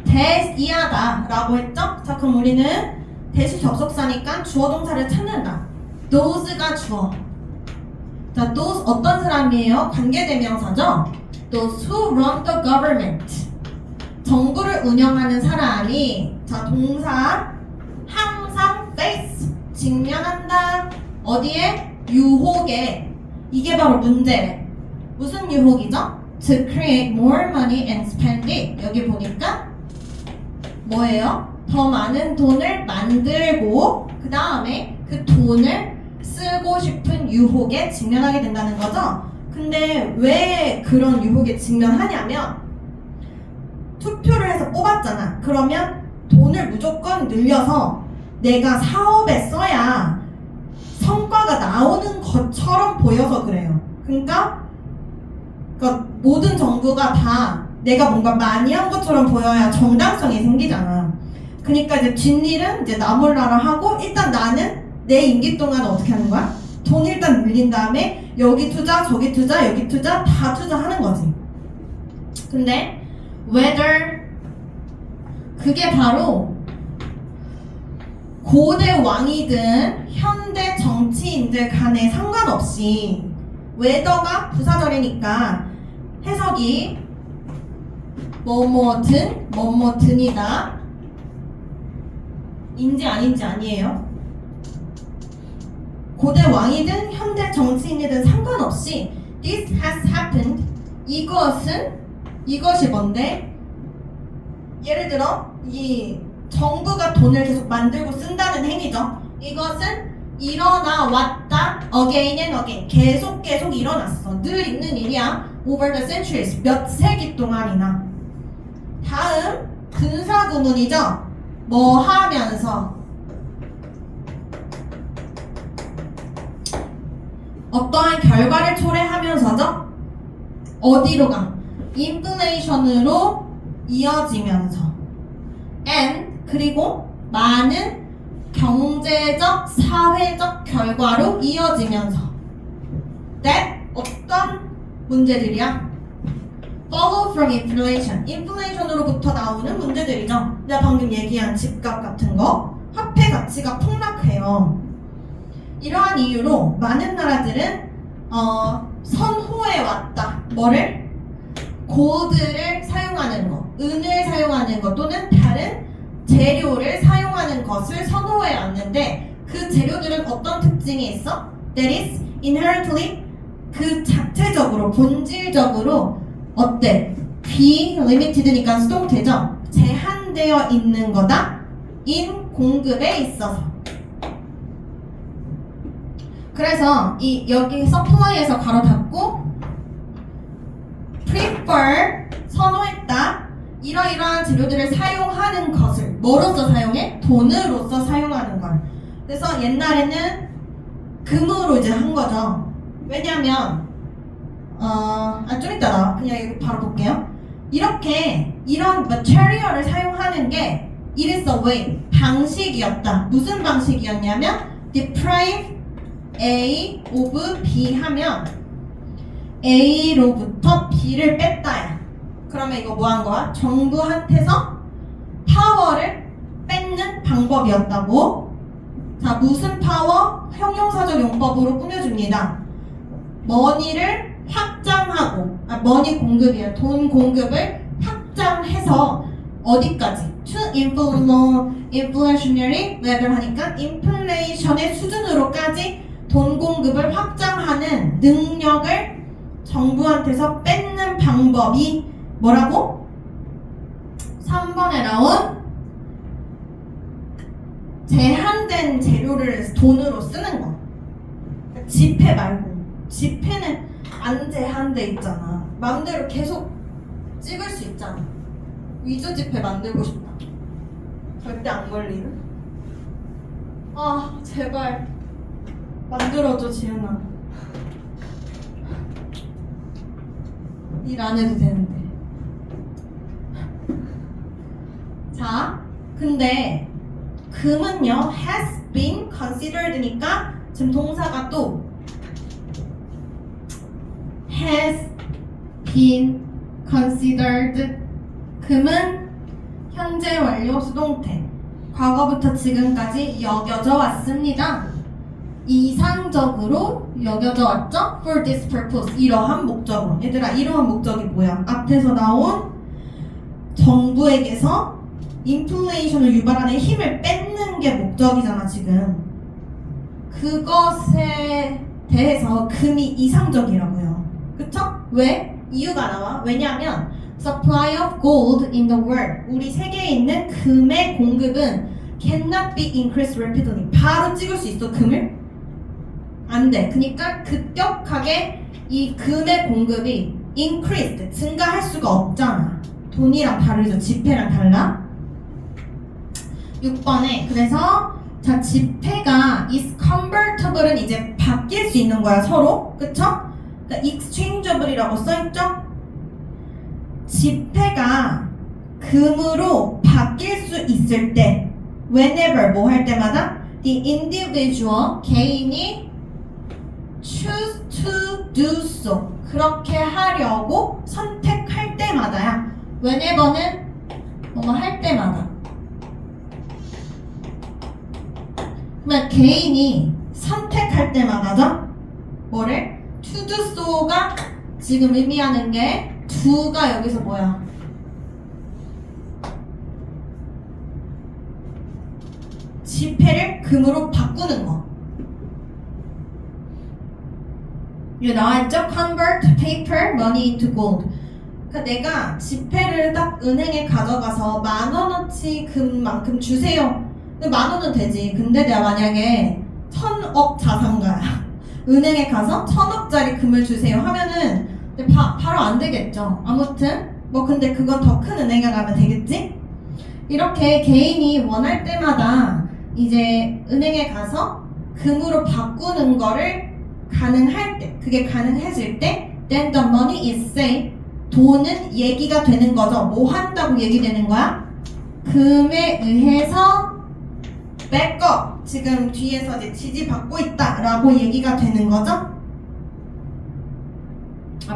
that이하다 라고 했죠? 자, 그럼 우리는 대시 접속사니까 주어 동사를 찾는다. those가 주어. 자, those 어떤 사람이에요? 관계대명사죠? Those who run the government. 정부를 운영하는 사람이, 자, 동사 항상 face 직면한다. 어디에? 유혹에. 이게 바로 문제래. 무슨 유혹이죠? To create more money and spend it. 여기 보니까 뭐예요? 더 많은 돈을 만들고 그 다음에 그 돈을 쓰고 싶은 유혹에 직면하게 된다는 거죠. 근데 왜 그런 유혹에 직면하냐면 투표를 해서 뽑았잖아. 그러면 돈을 무조건 늘려서 내가 사업에 써야 성과가 나오는 것처럼 보여서 그래요. 그러니까 모든 정부가 다 내가 뭔가 많이 한 것처럼 보여야 정당성이 생기잖아. 그러니까 이제 뒷일은 이제 나 몰라라 하고 일단 나는 내 임기 동안 어떻게 하는 거야? 돈 일단 늘린 다음에 여기 투자, 저기 투자, 여기 투자 다 투자하는 거지. 근데 whether 그게 바로 고대 왕이든 현대 정치인들 간에 상관없이 whether가 부사절이니까 해석이 뭐뭐든 뭐뭐든이다 인지 아닌지 아니에요. 고대 왕이든 현대 정치인이든 상관없이 this has happened 이것이 뭔데? 예를 들어 이 정부가 돈을 계속 만들고 쓴다는 행위죠. 이것은 일어나 왔다 again and again 계속 일어났어. 늘 있는 일이야. over the centuries 몇 세기 동안이나. 다음 근사구문이죠. 뭐 하면서 어떠한 결과를 초래하면서죠. 어디로 가? 인플레이션으로 이어지면서 and 그리고 많은 경제적, 사회적 결과로 이어지면서 that 어떤 문제들이야? follow from inflation 인플레이션으로부터 나오는 문제들이죠. 내가 방금 얘기한 집값 같은 거 화폐 가치가 폭락해요. 이러한 이유로 많은 나라들은 선호해 왔다. 뭐를? 골드를 사용하는 것, 은을 사용하는 것 또는 다른 재료를 사용하는 것을 선호해 왔는데 그 재료들은 어떤 특징이 있어? That is inherently 그 자체적으로 본질적으로 어때? be limited니까 수동태죠. 제한되어 있는 거다. in 공급에 있어서. 그래서 이 여기 supply에서 가로 닫고 prefer 선호했다. 이러이러한 재료들을 사용하는 것을 뭐로서 사용해? 돈으로서 사용하는 걸. 그래서 옛날에는 금으로 이제 한 거죠. 왜냐면 좀 이따 나 그냥 이거 바로 볼게요. 이렇게 이런 material을 사용하는 게 it is a way 방식이었다. 무슨 방식이었냐면 deprive A of B 하면 A로부터 B를 뺐다야. 그러면 이거 뭐 한 거야? 정부한테서 파워를 뺏는 방법이었다고. 자, 무슨 파워? 형용사적 용법으로 꾸며줍니다. 머니를 확장하고, 머니 공급이야. 돈 공급을 확장해서 어디까지? to inflationary level 하니까 인플레이션의 수준으로까지 돈 공급을 확장하는 능력을 정부한테서 뺏는 방법이 뭐라고? 3번에 나온 제한된 재료를 돈으로 쓰는 거. 지폐 말고. 지폐는 안 제한돼 있잖아. 마음대로 계속 찍을 수 있잖아. 위조 지폐 만들고 싶다. 절대 안 걸리는? 아, 제발. 만들어줘, 지은아. 일 안 해도 되는데. 자, 근데 금은요 has been considered니까 지금 동사가 또 has been considered. 금은 현재 완료 수동태. 과거부터 지금까지 여겨져 왔습니다. 이상적으로 여겨져 왔죠? For this purpose. 이러한 목적으로. 얘들아, 이러한 목적이 뭐야? 앞에서 나온 정부에게서 인플레이션을 유발하는 힘을 뺏는 게 목적이잖아, 지금. 그것에 대해서 금이 이상적이라고요. 그쵸? 왜? 이유가 나와. 왜냐하면 supply of gold in the world. 우리 세계에 있는 금의 공급은 cannot be increased rapidly. 바로 찍을 수 있어, 금을? 안 돼. 그러니까 급격하게 이 금의 공급이 increased, 증가할 수가 없잖아. 돈이랑 다르죠. 지폐랑 달라. 6번에 그래서 자, 지폐가 is convertible은 이제 바뀔 수 있는 거야, 서로. 그쵸? 그러니까 exchangeable이라고 써있죠? 지폐가 금으로 바뀔 수 있을 때 whenever 뭐 할 때마다 the individual 개인이 choose to do so 그렇게 하려고 선택할 때마다야. whenever는 뭐뭐 할 때마다. 그러면 개인이 선택할 때마다죠. 뭐를? to do so가 지금 의미하는 게 do가 여기서 뭐야? 지폐를 금으로 바꾸는 거. 이거 나와있죠? Convert paper money into gold. 그러니까 내가 지폐를 딱 은행에 가져가서 10,000원어치 금만큼 주세요. 근데 10,000원은 되지. 근데 내가 만약에 1,000억 자산가야. 은행에 가서 1,000억짜리 금을 주세요 하면은 바로 안 되겠죠. 아무튼 뭐 근데 그건 더 큰 은행에 가면 되겠지? 이렇게 개인이 원할 때마다 이제 은행에 가서 금으로 바꾸는 거를 가능할 때, 그게 가능해질 때 then the money is safe. 돈은 얘기가 되는 거죠. 뭐 한다고 얘기되는 거야? 금에 의해서 백업, 지금 뒤에서 이제 지지받고 있다라고 얘기가 되는 거죠.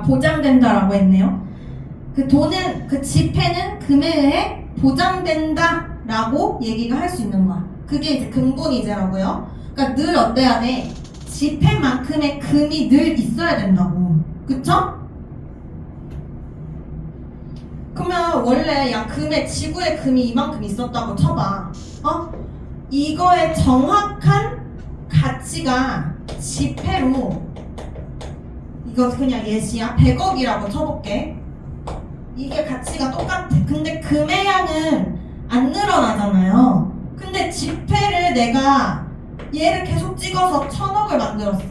보장된다라고 했네요. 그 돈은, 그 지폐는 금에 의해 보장된다라고 얘기가 할 수 있는 거야. 그게 이제 근본이제라고요. 그러니까 늘 어때야 돼? 지폐만큼의 금이 늘 있어야 된다고. 그쵸? 그러면 원래 야 금에 지구에 금이 이만큼 있었다고 쳐봐. 이거의 정확한 가치가 지폐로 이거 그냥 예시야. 100억이라고 쳐볼게. 이게 가치가 똑같아. 근데 금의 양은 안 늘어나잖아요. 근데 지폐를 내가 얘를 계속 찍어서 1,000억을 만들었어.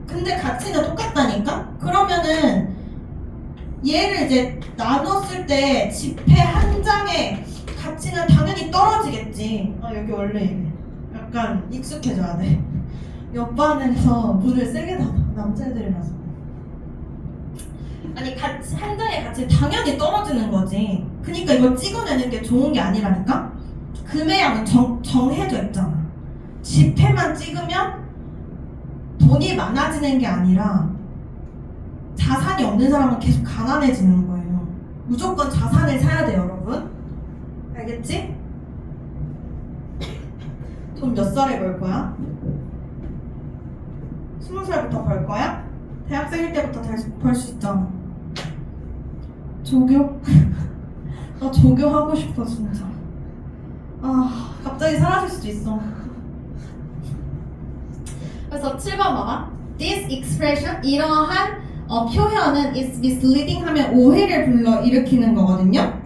근데 가치는 똑같다니까? 그러면은 얘를 이제 나눴을 때 지폐 한 장의 가치는 당연히 떨어지겠지. 여기 원래 이래. 약간 익숙해져야 돼. 옆반에서 물을 세게 닫아. 남자애들이라서. 아니 가치, 한 장의 가치 당연히 떨어지는 거지. 그니까 이걸 찍어내는 게 좋은 게 아니라니까? 금의 양은 정해져 있잖아. 지폐만 찍으면 돈이 많아지는 게 아니라 자산이 없는 사람은 계속 가난해지는 거예요. 무조건 자산을 사야 돼요, 여러분. 알겠지? 돈 몇 살에 벌 거야? 20살부터 벌 거야? 대학생일 때부터 벌 수 있잖아. 조교? 나 조교 하고 싶어 진짜. 갑자기 사라질 수도 있어. 그래서 7번 봐봐. This expression, 이러한 표현은 is misleading 하면 오해를 불러일으키는 거거든요.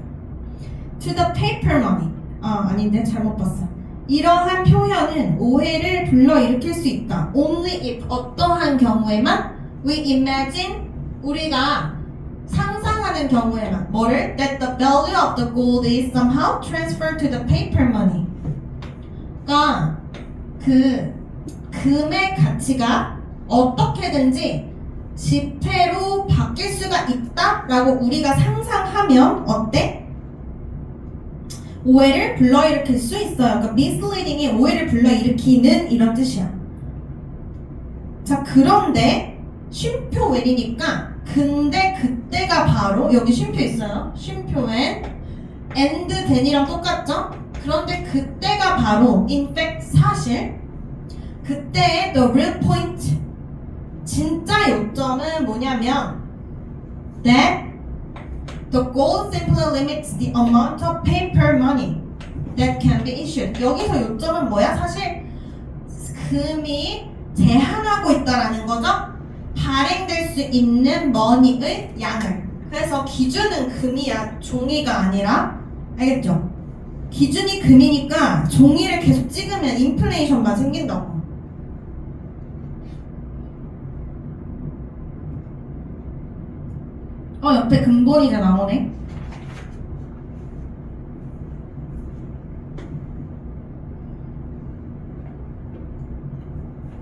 To the paper money. 아닌데 잘못 봤어. 이러한 표현은 오해를 불러일으킬 수 있다. Only if 어떠한 경우에만 we imagine 우리가 상상하는 경우에만 뭐를? That the value of the gold is somehow transferred to the paper money. 그러니까 그 금의 가치가 어떻게든지 지폐로 바뀔 수가 있다라고 우리가 상상하면 어때? 오해를 불러일으킬 수 있어요. 그러니까 misleading이 오해를 불러일으키는 이런 뜻이야. 자, 그런데 쉼표 when이니까 근데 그때가 바로 여기 쉼표 있어요. 쉼표 when and then이랑 똑같죠? 그런데 그때가 바로 in fact 사실 그때의 the real point 진짜 요점은 뭐냐면 that the goal simply limits the amount of paper money that can be issued. 여기서 요점은 뭐야? 사실 금이 제한하고 있다라는 거죠. 발행될 수 있는 머니의 양을. 그래서 기준은 금이야. 종이가 아니라. 알겠죠? 기준이 금이니까 종이를 계속 찍으면 인플레이션만 생긴다고. 옆에 근본이자 나오네.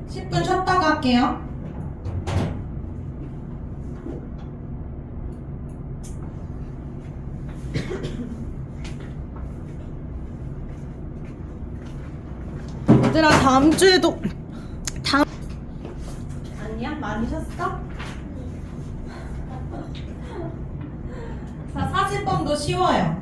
(10분) 쉬었다가 할게요. 얘들아 다음 주에도 아니야? 많이 쉬었어? 자, 40번도 쉬워요.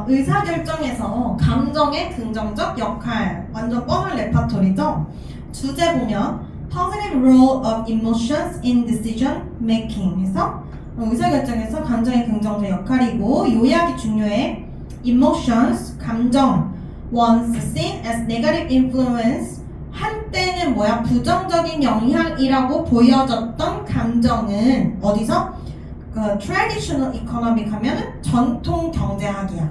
의사결정에서 감정의 긍정적 역할 완전 뻔한 레파토리죠. 주제 보면 Positive role of emotions in decision making 해서 의사결정에서 감정의 긍정적 역할이고 요약이 중요해. Emotions, 감정 once seen as negative influence 한때는 뭐야? 부정적인 영향이라고 보여졌던 감정은 어디서? 그 traditional economic 하면은 전통 경제학이야.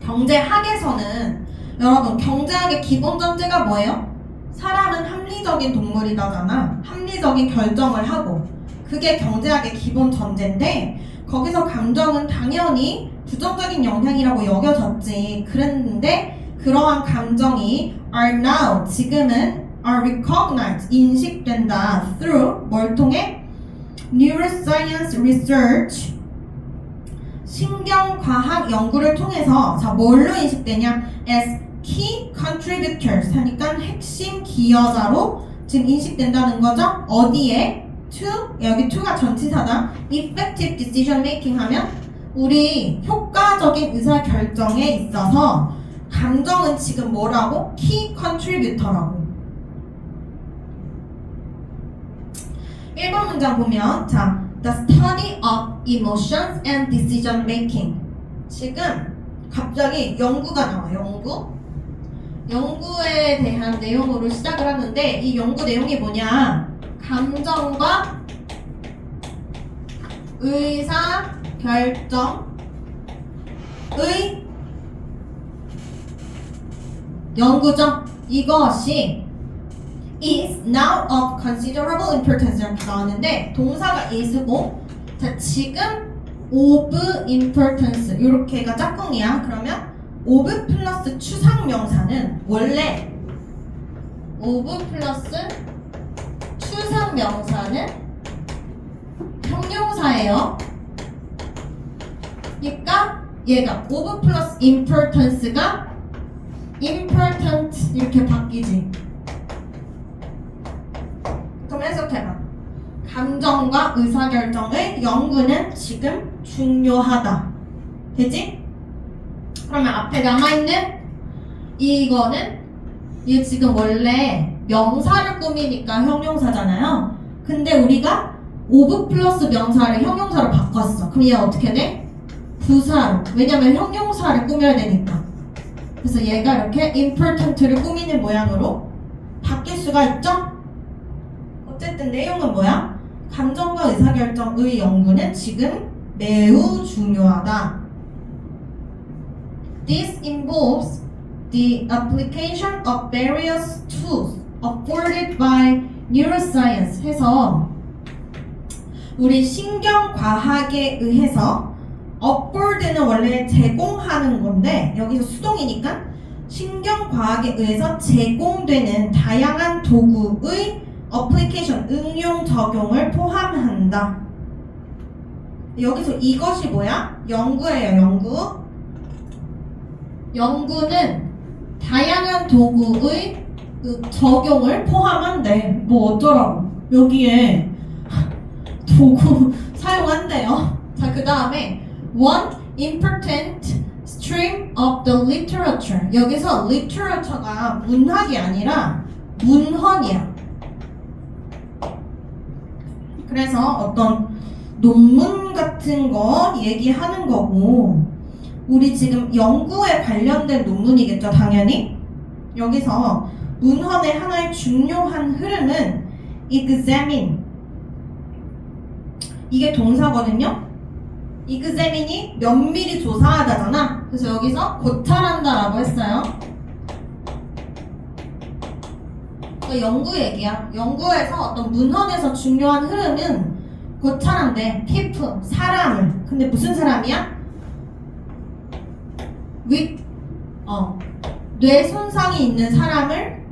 경제학에서는 여러분 경제학의 기본 전제가 뭐예요? 사람은 합리적인 동물이다잖아. 합리적인 결정을 하고 그게 경제학의 기본 전제인데 거기서 감정은 당연히 부정적인 영향이라고 여겨졌지. 그랬는데 그러한 감정이 are now 지금은 are recognized 인식된다 through 뭘 통해? Neuroscience research 신경과학 연구를 통해서 자 뭘로 인식되냐? as key contributors 하니까 핵심 기여자로 지금 인식된다는 거죠. 어디에? to 여기 to가 전치사다. effective decision making 하면 우리 효과적인 의사결정에 있어서 감정은 지금 뭐라고? key contributor라고. 1번 문장 보면 자 The study of emotions and decision making 지금 갑자기 연구가 나와. 연구에 대한 내용으로 시작을 하는데 이 연구 내용이 뭐냐? 감정과 의사결정의 연구죠. 이것이 is now of considerable importance 이렇게 나왔는데 동사가 is고 자 지금 of importance 이렇게가 짝꿍이야. 그러면 of 플러스 추상명사는 원래 of 플러스 추상명사는 형용사예요. 그러니까 얘가 of 플러스 importance가 important 이렇게 바뀌지. 그럼 해석해봐. 감정과 의사결정의 연구는 지금 중요하다. 되지? 그러면 앞에 남아있는 이거는 이게 지금 원래 명사를 꾸미니까 형용사잖아요. 근데 우리가 of 플러스 명사를 형용사로 바꿨어. 그럼 얘 어떻게 돼? 부사로. 왜냐면 형용사를 꾸며야 되니까. 그래서 얘가 이렇게 important를 꾸미는 모양으로 바뀔 수가 있죠? 어쨌든 내용은 뭐야? 감정과 의사결정의 연구는 지금 매우 중요하다. This involves the application of various tools afforded by neuroscience 해서 우리 신경과학에 의해서 afford는 원래 제공하는 건데 여기서 수동이니까 신경과학에 의해서 제공되는 다양한 도구의 application, 응용 적용을 포함한다. 여기서 이것이 뭐야? 연구예요. 연구는 다양한 도구의 적용을 포함한대. 뭐 어쩌라고? 여기에 도구 사용한대요. 자, 그 다음에 one important stream of the literature. 여기서 literature가 문학이 아니라 문헌이야. 그래서 어떤 논문 같은 거 얘기하는 거고 우리 지금 연구에 관련된 논문이겠죠, 당연히. 여기서 문헌의 하나의 중요한 흐름은 examine. 이게 동사거든요. examine이 면밀히 조사하다잖아. 그래서 여기서 고찰한다라고 했어요. 연구 얘기야. 연구에서 어떤 문헌에서 중요한 흐름은 고찰한대. people, 사람을. 근데 무슨 사람이야? 뇌 손상이 있는 사람을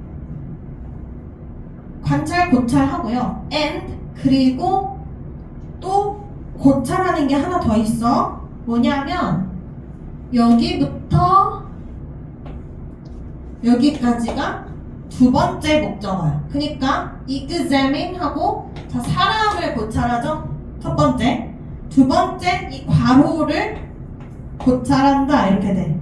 관찰, 고찰하고요. and 그리고 또 고찰하는 게 하나 더 있어. 뭐냐면 여기부터 여기까지가 두 번째 목적어야. 그러니까 examine 하고 자 사람을 고찰하죠. 첫 번째. 두 번째 이 괄호를 고찰한다 이렇게 돼.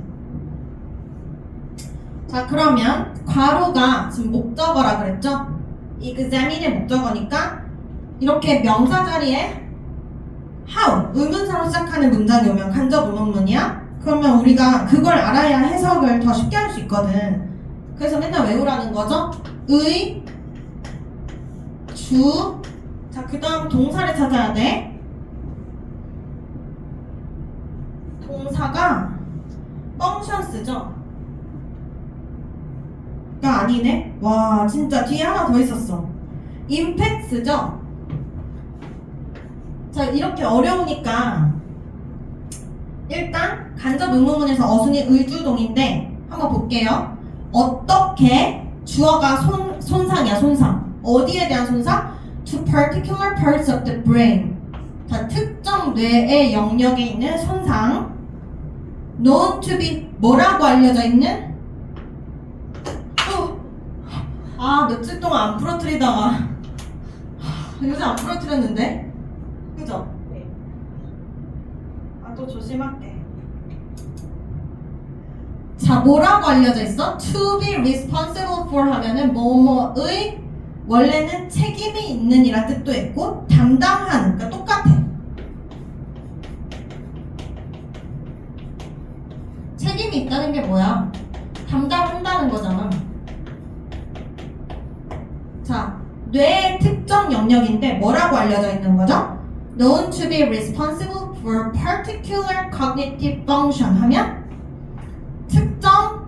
자 그러면 괄호가 지금 목적어라 그랬죠? examine의 목적어니까 이렇게 명사 자리에 how 의문사로 시작하는 문장이 오면 간접 의문문이야? 그러면 우리가 그걸 알아야 해석을 더 쉽게 할 수 있거든. 그래서 맨날 외우라는 거죠. 의, 주, 자 그 다음 동사를 찾아야 돼. 동사가 functions죠. 가 아니네. 와 진짜 뒤에 하나 더 있었어. impacts죠. 자 이렇게 어려우니까 일단 간접 의문문에서 어순이 의주동인데 한번 볼게요. 어떻게 주어가 손상이야 손상. 어디에 대한 손상? To particular parts of the brain. 자 특정 뇌의 영역에 있는 손상. Known to be 뭐라고 알려져 있는? 며칠 동안 안 부러뜨리다가 요새 안 부러뜨렸는데? 그죠? 네. 또 조심할게. 자, 뭐라고 알려져 있어? To be responsible for 하면은 뭐뭐의 원래는 책임이 있는 이란 뜻도 있고 담당하는, 그러니까 똑같아. 책임이 있다는 게 뭐야? 담당한다는 거잖아. 자, 뇌의 특정 영역인데 뭐라고 알려져 있는 거죠? Known to be responsible for particular cognitive function 하면 특정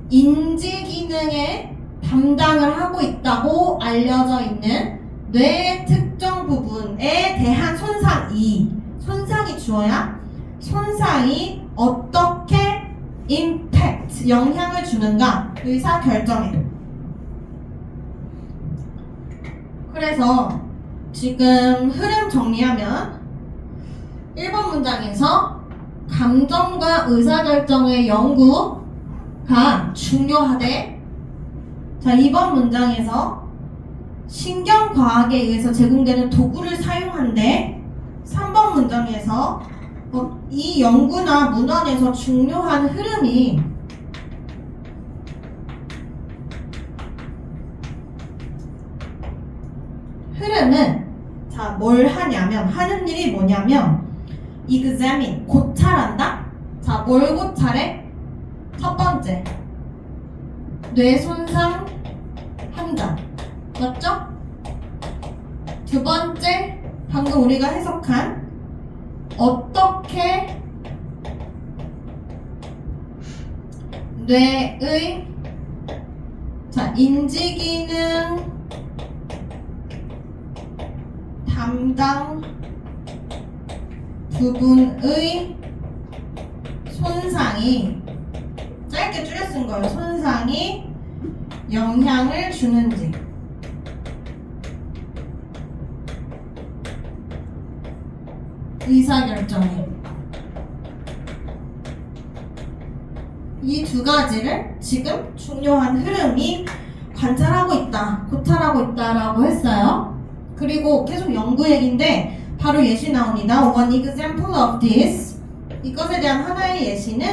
인지 기능에 담당을 하고 있다고 알려져 있는 뇌의 특정 부분에 대한 손상이 주어야 손상이 어떻게 impact 영향을 주는가 의사 결정에. 그래서 지금 흐름 정리하면 1번 문장에서 감정과 의사결정의 연구가 중요하대. 자, 2번 문장에서 신경과학에 의해서 제공되는 도구를 사용한대. 3번 문장에서 이 연구나 문헌에서 중요한 흐름이 자, 뭘 하냐면 하는 일이 뭐냐면 examine, 고찰한다? 자, 뭘 고찰해? 첫 번째 뇌 손상 환자 맞죠? 두 번째 방금 우리가 해석한 어떻게 뇌의 자, 인지기능 담당 부분의 손상이 짧게 줄여 쓴 거예요. 손상이 영향을 주는지. 의사결정에. 이 두 가지를 지금 중요한 흐름이 관찰하고 있다, 고찰하고 있다라고 했어요. 그리고 계속 연구 얘기인데 바로 예시 나옵니다. One example of this. 이것에 대한 하나의 예시는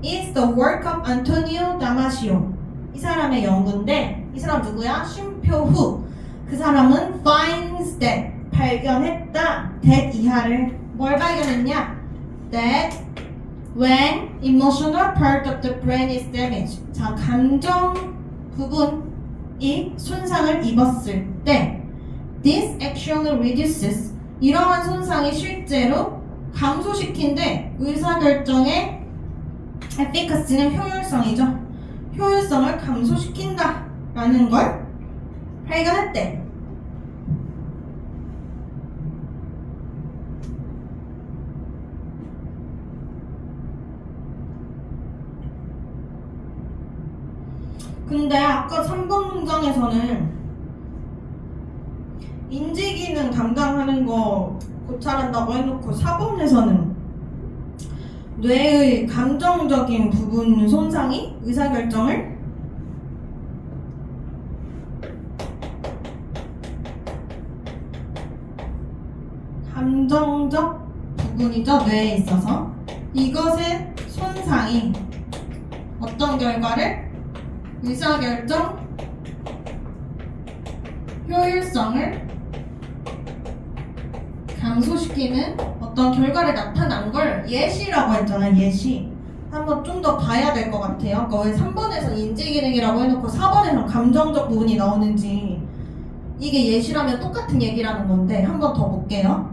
is the work of Antonio Damasio. 이 사람의 연구인데 이 사람 누구야? 쉼표 후. 그 사람은 finds that 발견했다. that 이하를 뭘 발견했냐? that when emotional part of the brain is damaged. 자, 감정 부분이 손상을 입었을 때 this actually reduces 이러한 손상이 실제로 감소시킨데 의사결정의 efficacy는 효율성이죠. 효율성을 감소시킨다 라는 걸 발견했대. 근데 아까 3번 문장에서는 인지기능 담당하는 거 고찰한다고 해놓고 4번에서는 뇌의 감정적인 부분 손상이 의사결정을 감정적 부분이죠. 뇌에 있어서 이것의 손상이 어떤 결과를? 의사결정 효율성을 감소시키는 어떤 결과를 나타난 걸 예시라고 했잖아요. 예시. 한번 좀 더 봐야 될 것 같아요. 그러니까 왜 3번에서 인지기능이라고 해놓고 4번에서 감정적 부분이 나오는지 이게 예시라면 똑같은 얘기라는 건데 한번 더 볼게요.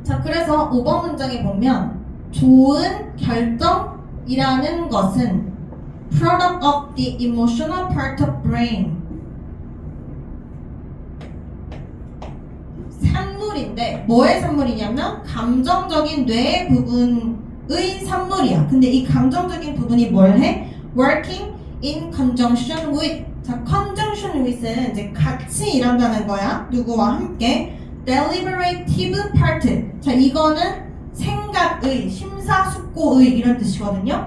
자, 그래서 5번 문장에 보면 좋은 결정이라는 것은 product of the emotional part of brain 산물인데 뭐의 산물이냐면 감정적인 뇌 부분의 산물이야. 근데 이 감정적인 부분이 뭘 해? working in conjunction with. 자, conjunction with는 이제 같이 일한다는 거야. 누구와 함께. deliberative part. 자, 이거는 생각의, 심사숙고의 이런 뜻이거든요.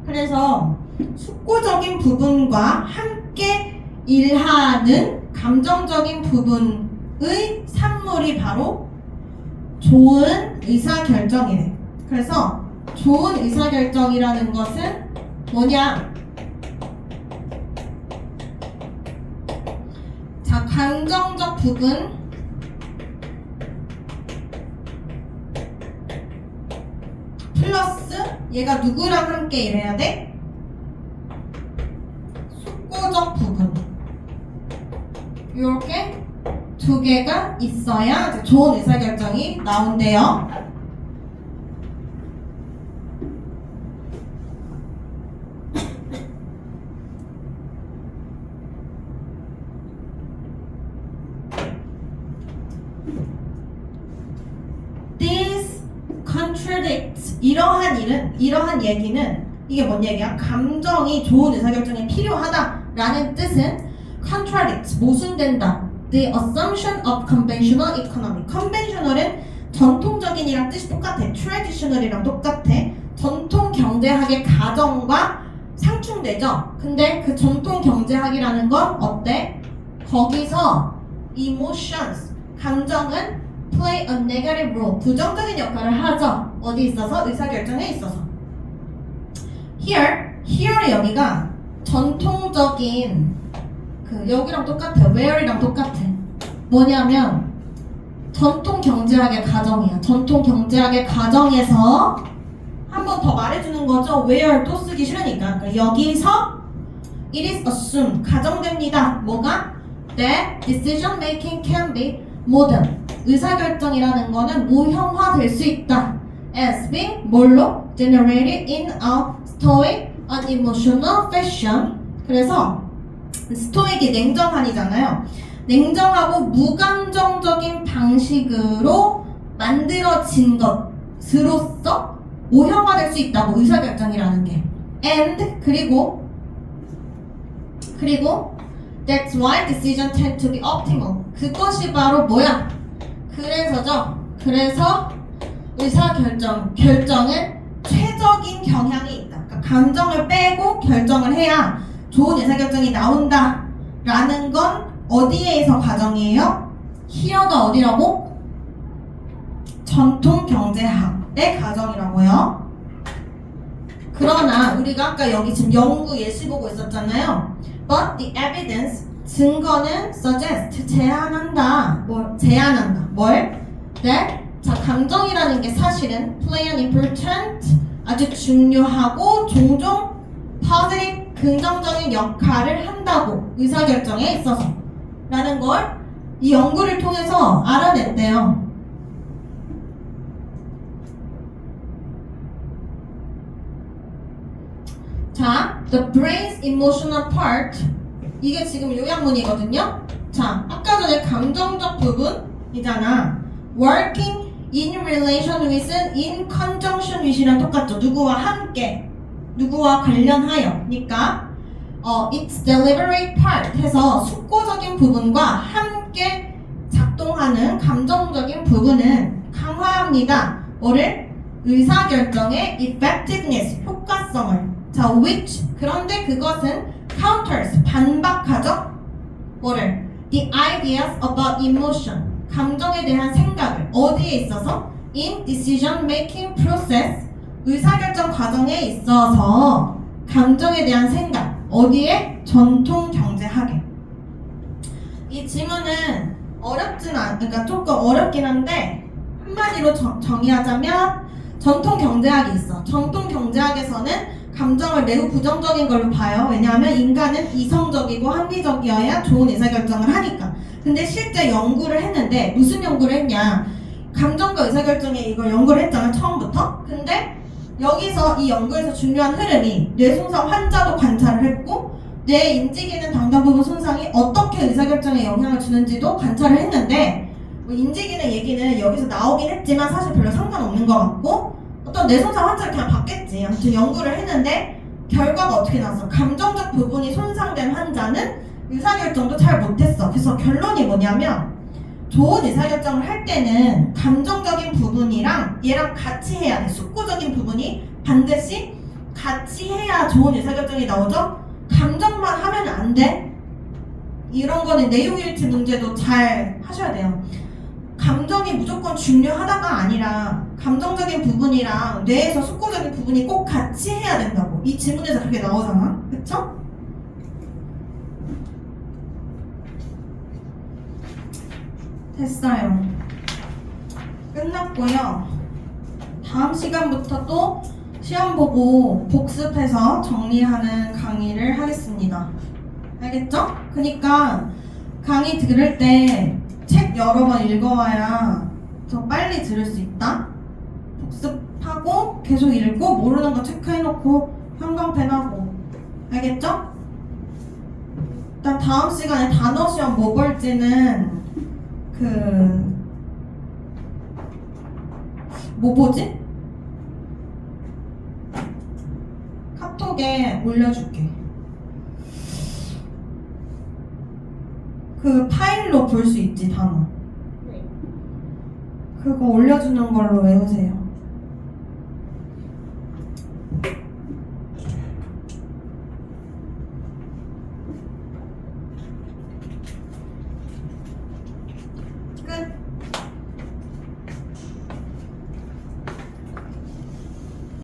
그래서 숙고적인 부분과 함께 일하는 감정적인 부분의 산물이 바로 좋은 의사결정이래. 그래서 좋은 의사결정이라는 것은 뭐냐? 자, 감정적 부분 플러스 얘가 누구랑 함께 일해야 돼? 숙고적 부분. 이렇게 두 개가 있어야 이제 좋은 의사결정이 나온대요. This contradicts. 이러한 얘기는 이게 뭔 얘기야? 감정이 좋은 의사결정에 필요하다라는 뜻은 contradicts 모순된다. The assumption of conventional economy. conventional은 전통적인이랑 뜻이 똑같아. traditional이랑 똑같아. 전통 경제학의 가정과 상충되죠. 근데 그 전통 경제학이라는 건 어때? 거기서 emotions, 감정은 play a negative role, 부정적인 역할을 하죠. 어디 있어서? 의사결정에 있어서. here의 여기가 전통적인 여기랑 똑같아요. where이랑 똑같아. 뭐냐면 전통 경제학의 가정이야. 전통 경제학의 가정에서 한 번 더 말해주는 거죠. where 또 쓰기 싫으니까. 그러니까 여기서 it is assumed, 가정됩니다. 뭐가? that decision making can be modern. 의사결정이라는 거는 무형화될 수 있다. as being 뭘로? generated in a stoic, unemotional fashion. 그래서 스토익이 냉정한이잖아요. 냉정하고 무감정적인 방식으로 만들어진 것으로서 무형화될 수 있다고 의사결정이라는 게. and 그리고 that's why decision tend to be optimal. 그것이 바로 뭐야? 그래서죠. 그래서 결정은 최적인 경향이 있다. 그러니까 감정을 빼고 결정을 해야 좋은 의사결정이 나온다라는 건 어디에서 가정이에요? 히어가 어디라고? 전통 경제학의 가정이라고요. 그러나 우리가 아까 여기 지금 연구 예시 보고 있었잖아요. But the evidence, 증거는 suggest, 제안한다. 뭘? That, 자, 감정이라는 게 사실은 play an important, 아주 중요하고 종종 positive, 긍정적인 역할을 한다고 의사결정에 있어서 라는 걸 이 연구를 통해서 알아냈대요. 자, the brain's emotional part, 이게 지금 요약문이거든요. 자, 아까 전에 감정적 부분이잖아. working in relation with은 in conjunction with이랑 똑같죠. 누구와 함께, 누구와 관련하여. 그러니까 its deliberate part 해서 숙고적인 부분과 함께 작동하는 감정적인 부분은 강화합니다. 뭐를? 의사결정의 effectiveness, 효과성을. 자, which, 그런데 그것은 counters, 반박하죠? 뭐를? The ideas about emotion, 감정에 대한 생각을 어디에 있어서? In decision making process. 의사결정 과정에 있어서 감정에 대한 생각. 어디에? 전통 경제학에. 이 지문은 그러니까 조금 어렵긴 한데 한마디로 정의하자면 전통 경제학이 있어. 전통 경제학에서는 감정을 매우 부정적인 걸로 봐요. 왜냐하면 인간은 이성적이고 합리적이어야 좋은 의사결정을 하니까. 근데 실제 연구를 했는데 무슨 연구를 했냐? 감정과 의사결정에 이걸 연구를 했잖아, 처음부터. 근데 여기서 이 연구에서 중요한 흐름이 뇌손상 환자도 관찰을 했고 뇌 인지기능 당장 부분 손상이 어떻게 의사결정에 영향을 주는지도 관찰을 했는데 뭐 인지기능 얘기는 여기서 나오긴 했지만 사실 별로 상관없는 것 같고 어떤 뇌손상 환자를 그냥 받겠지. 아무튼 연구를 했는데 결과가 어떻게 나왔어? 감정적 부분이 손상된 환자는 의사결정도 잘 못했어. 그래서 결론이 뭐냐면 좋은 의사결정을 할 때는 감정적인 부분이랑 얘랑 같이 해야 돼. 숙고적인 부분이 반드시 같이 해야 좋은 의사결정이 나오죠? 감정만 하면 안 돼. 이런 거는 내용일치 문제도 잘 하셔야 돼요. 감정이 무조건 중요하다가 아니라 감정적인 부분이랑 뇌에서 숙고적인 부분이 꼭 같이 해야 된다고. 이 지문에서 그렇게 나오잖아. 그쵸? 됐어요. 끝났고요. 다음 시간부터 또 시험 보고 복습해서 정리하는 강의를 하겠습니다. 알겠죠? 그러니까 강의 들을 때 책 여러 번 읽어와야 더 빨리 들을 수 있다. 복습하고 계속 읽고 모르는 거 체크해놓고 형광펜하고. 알겠죠? 일단 다음 시간에 단어 시험 뭐 볼지는 뭐 보지? 카톡에 올려줄게. 그 파일로 볼 수 있지, 단어. 네. 그거 올려주는 걸로 외우세요.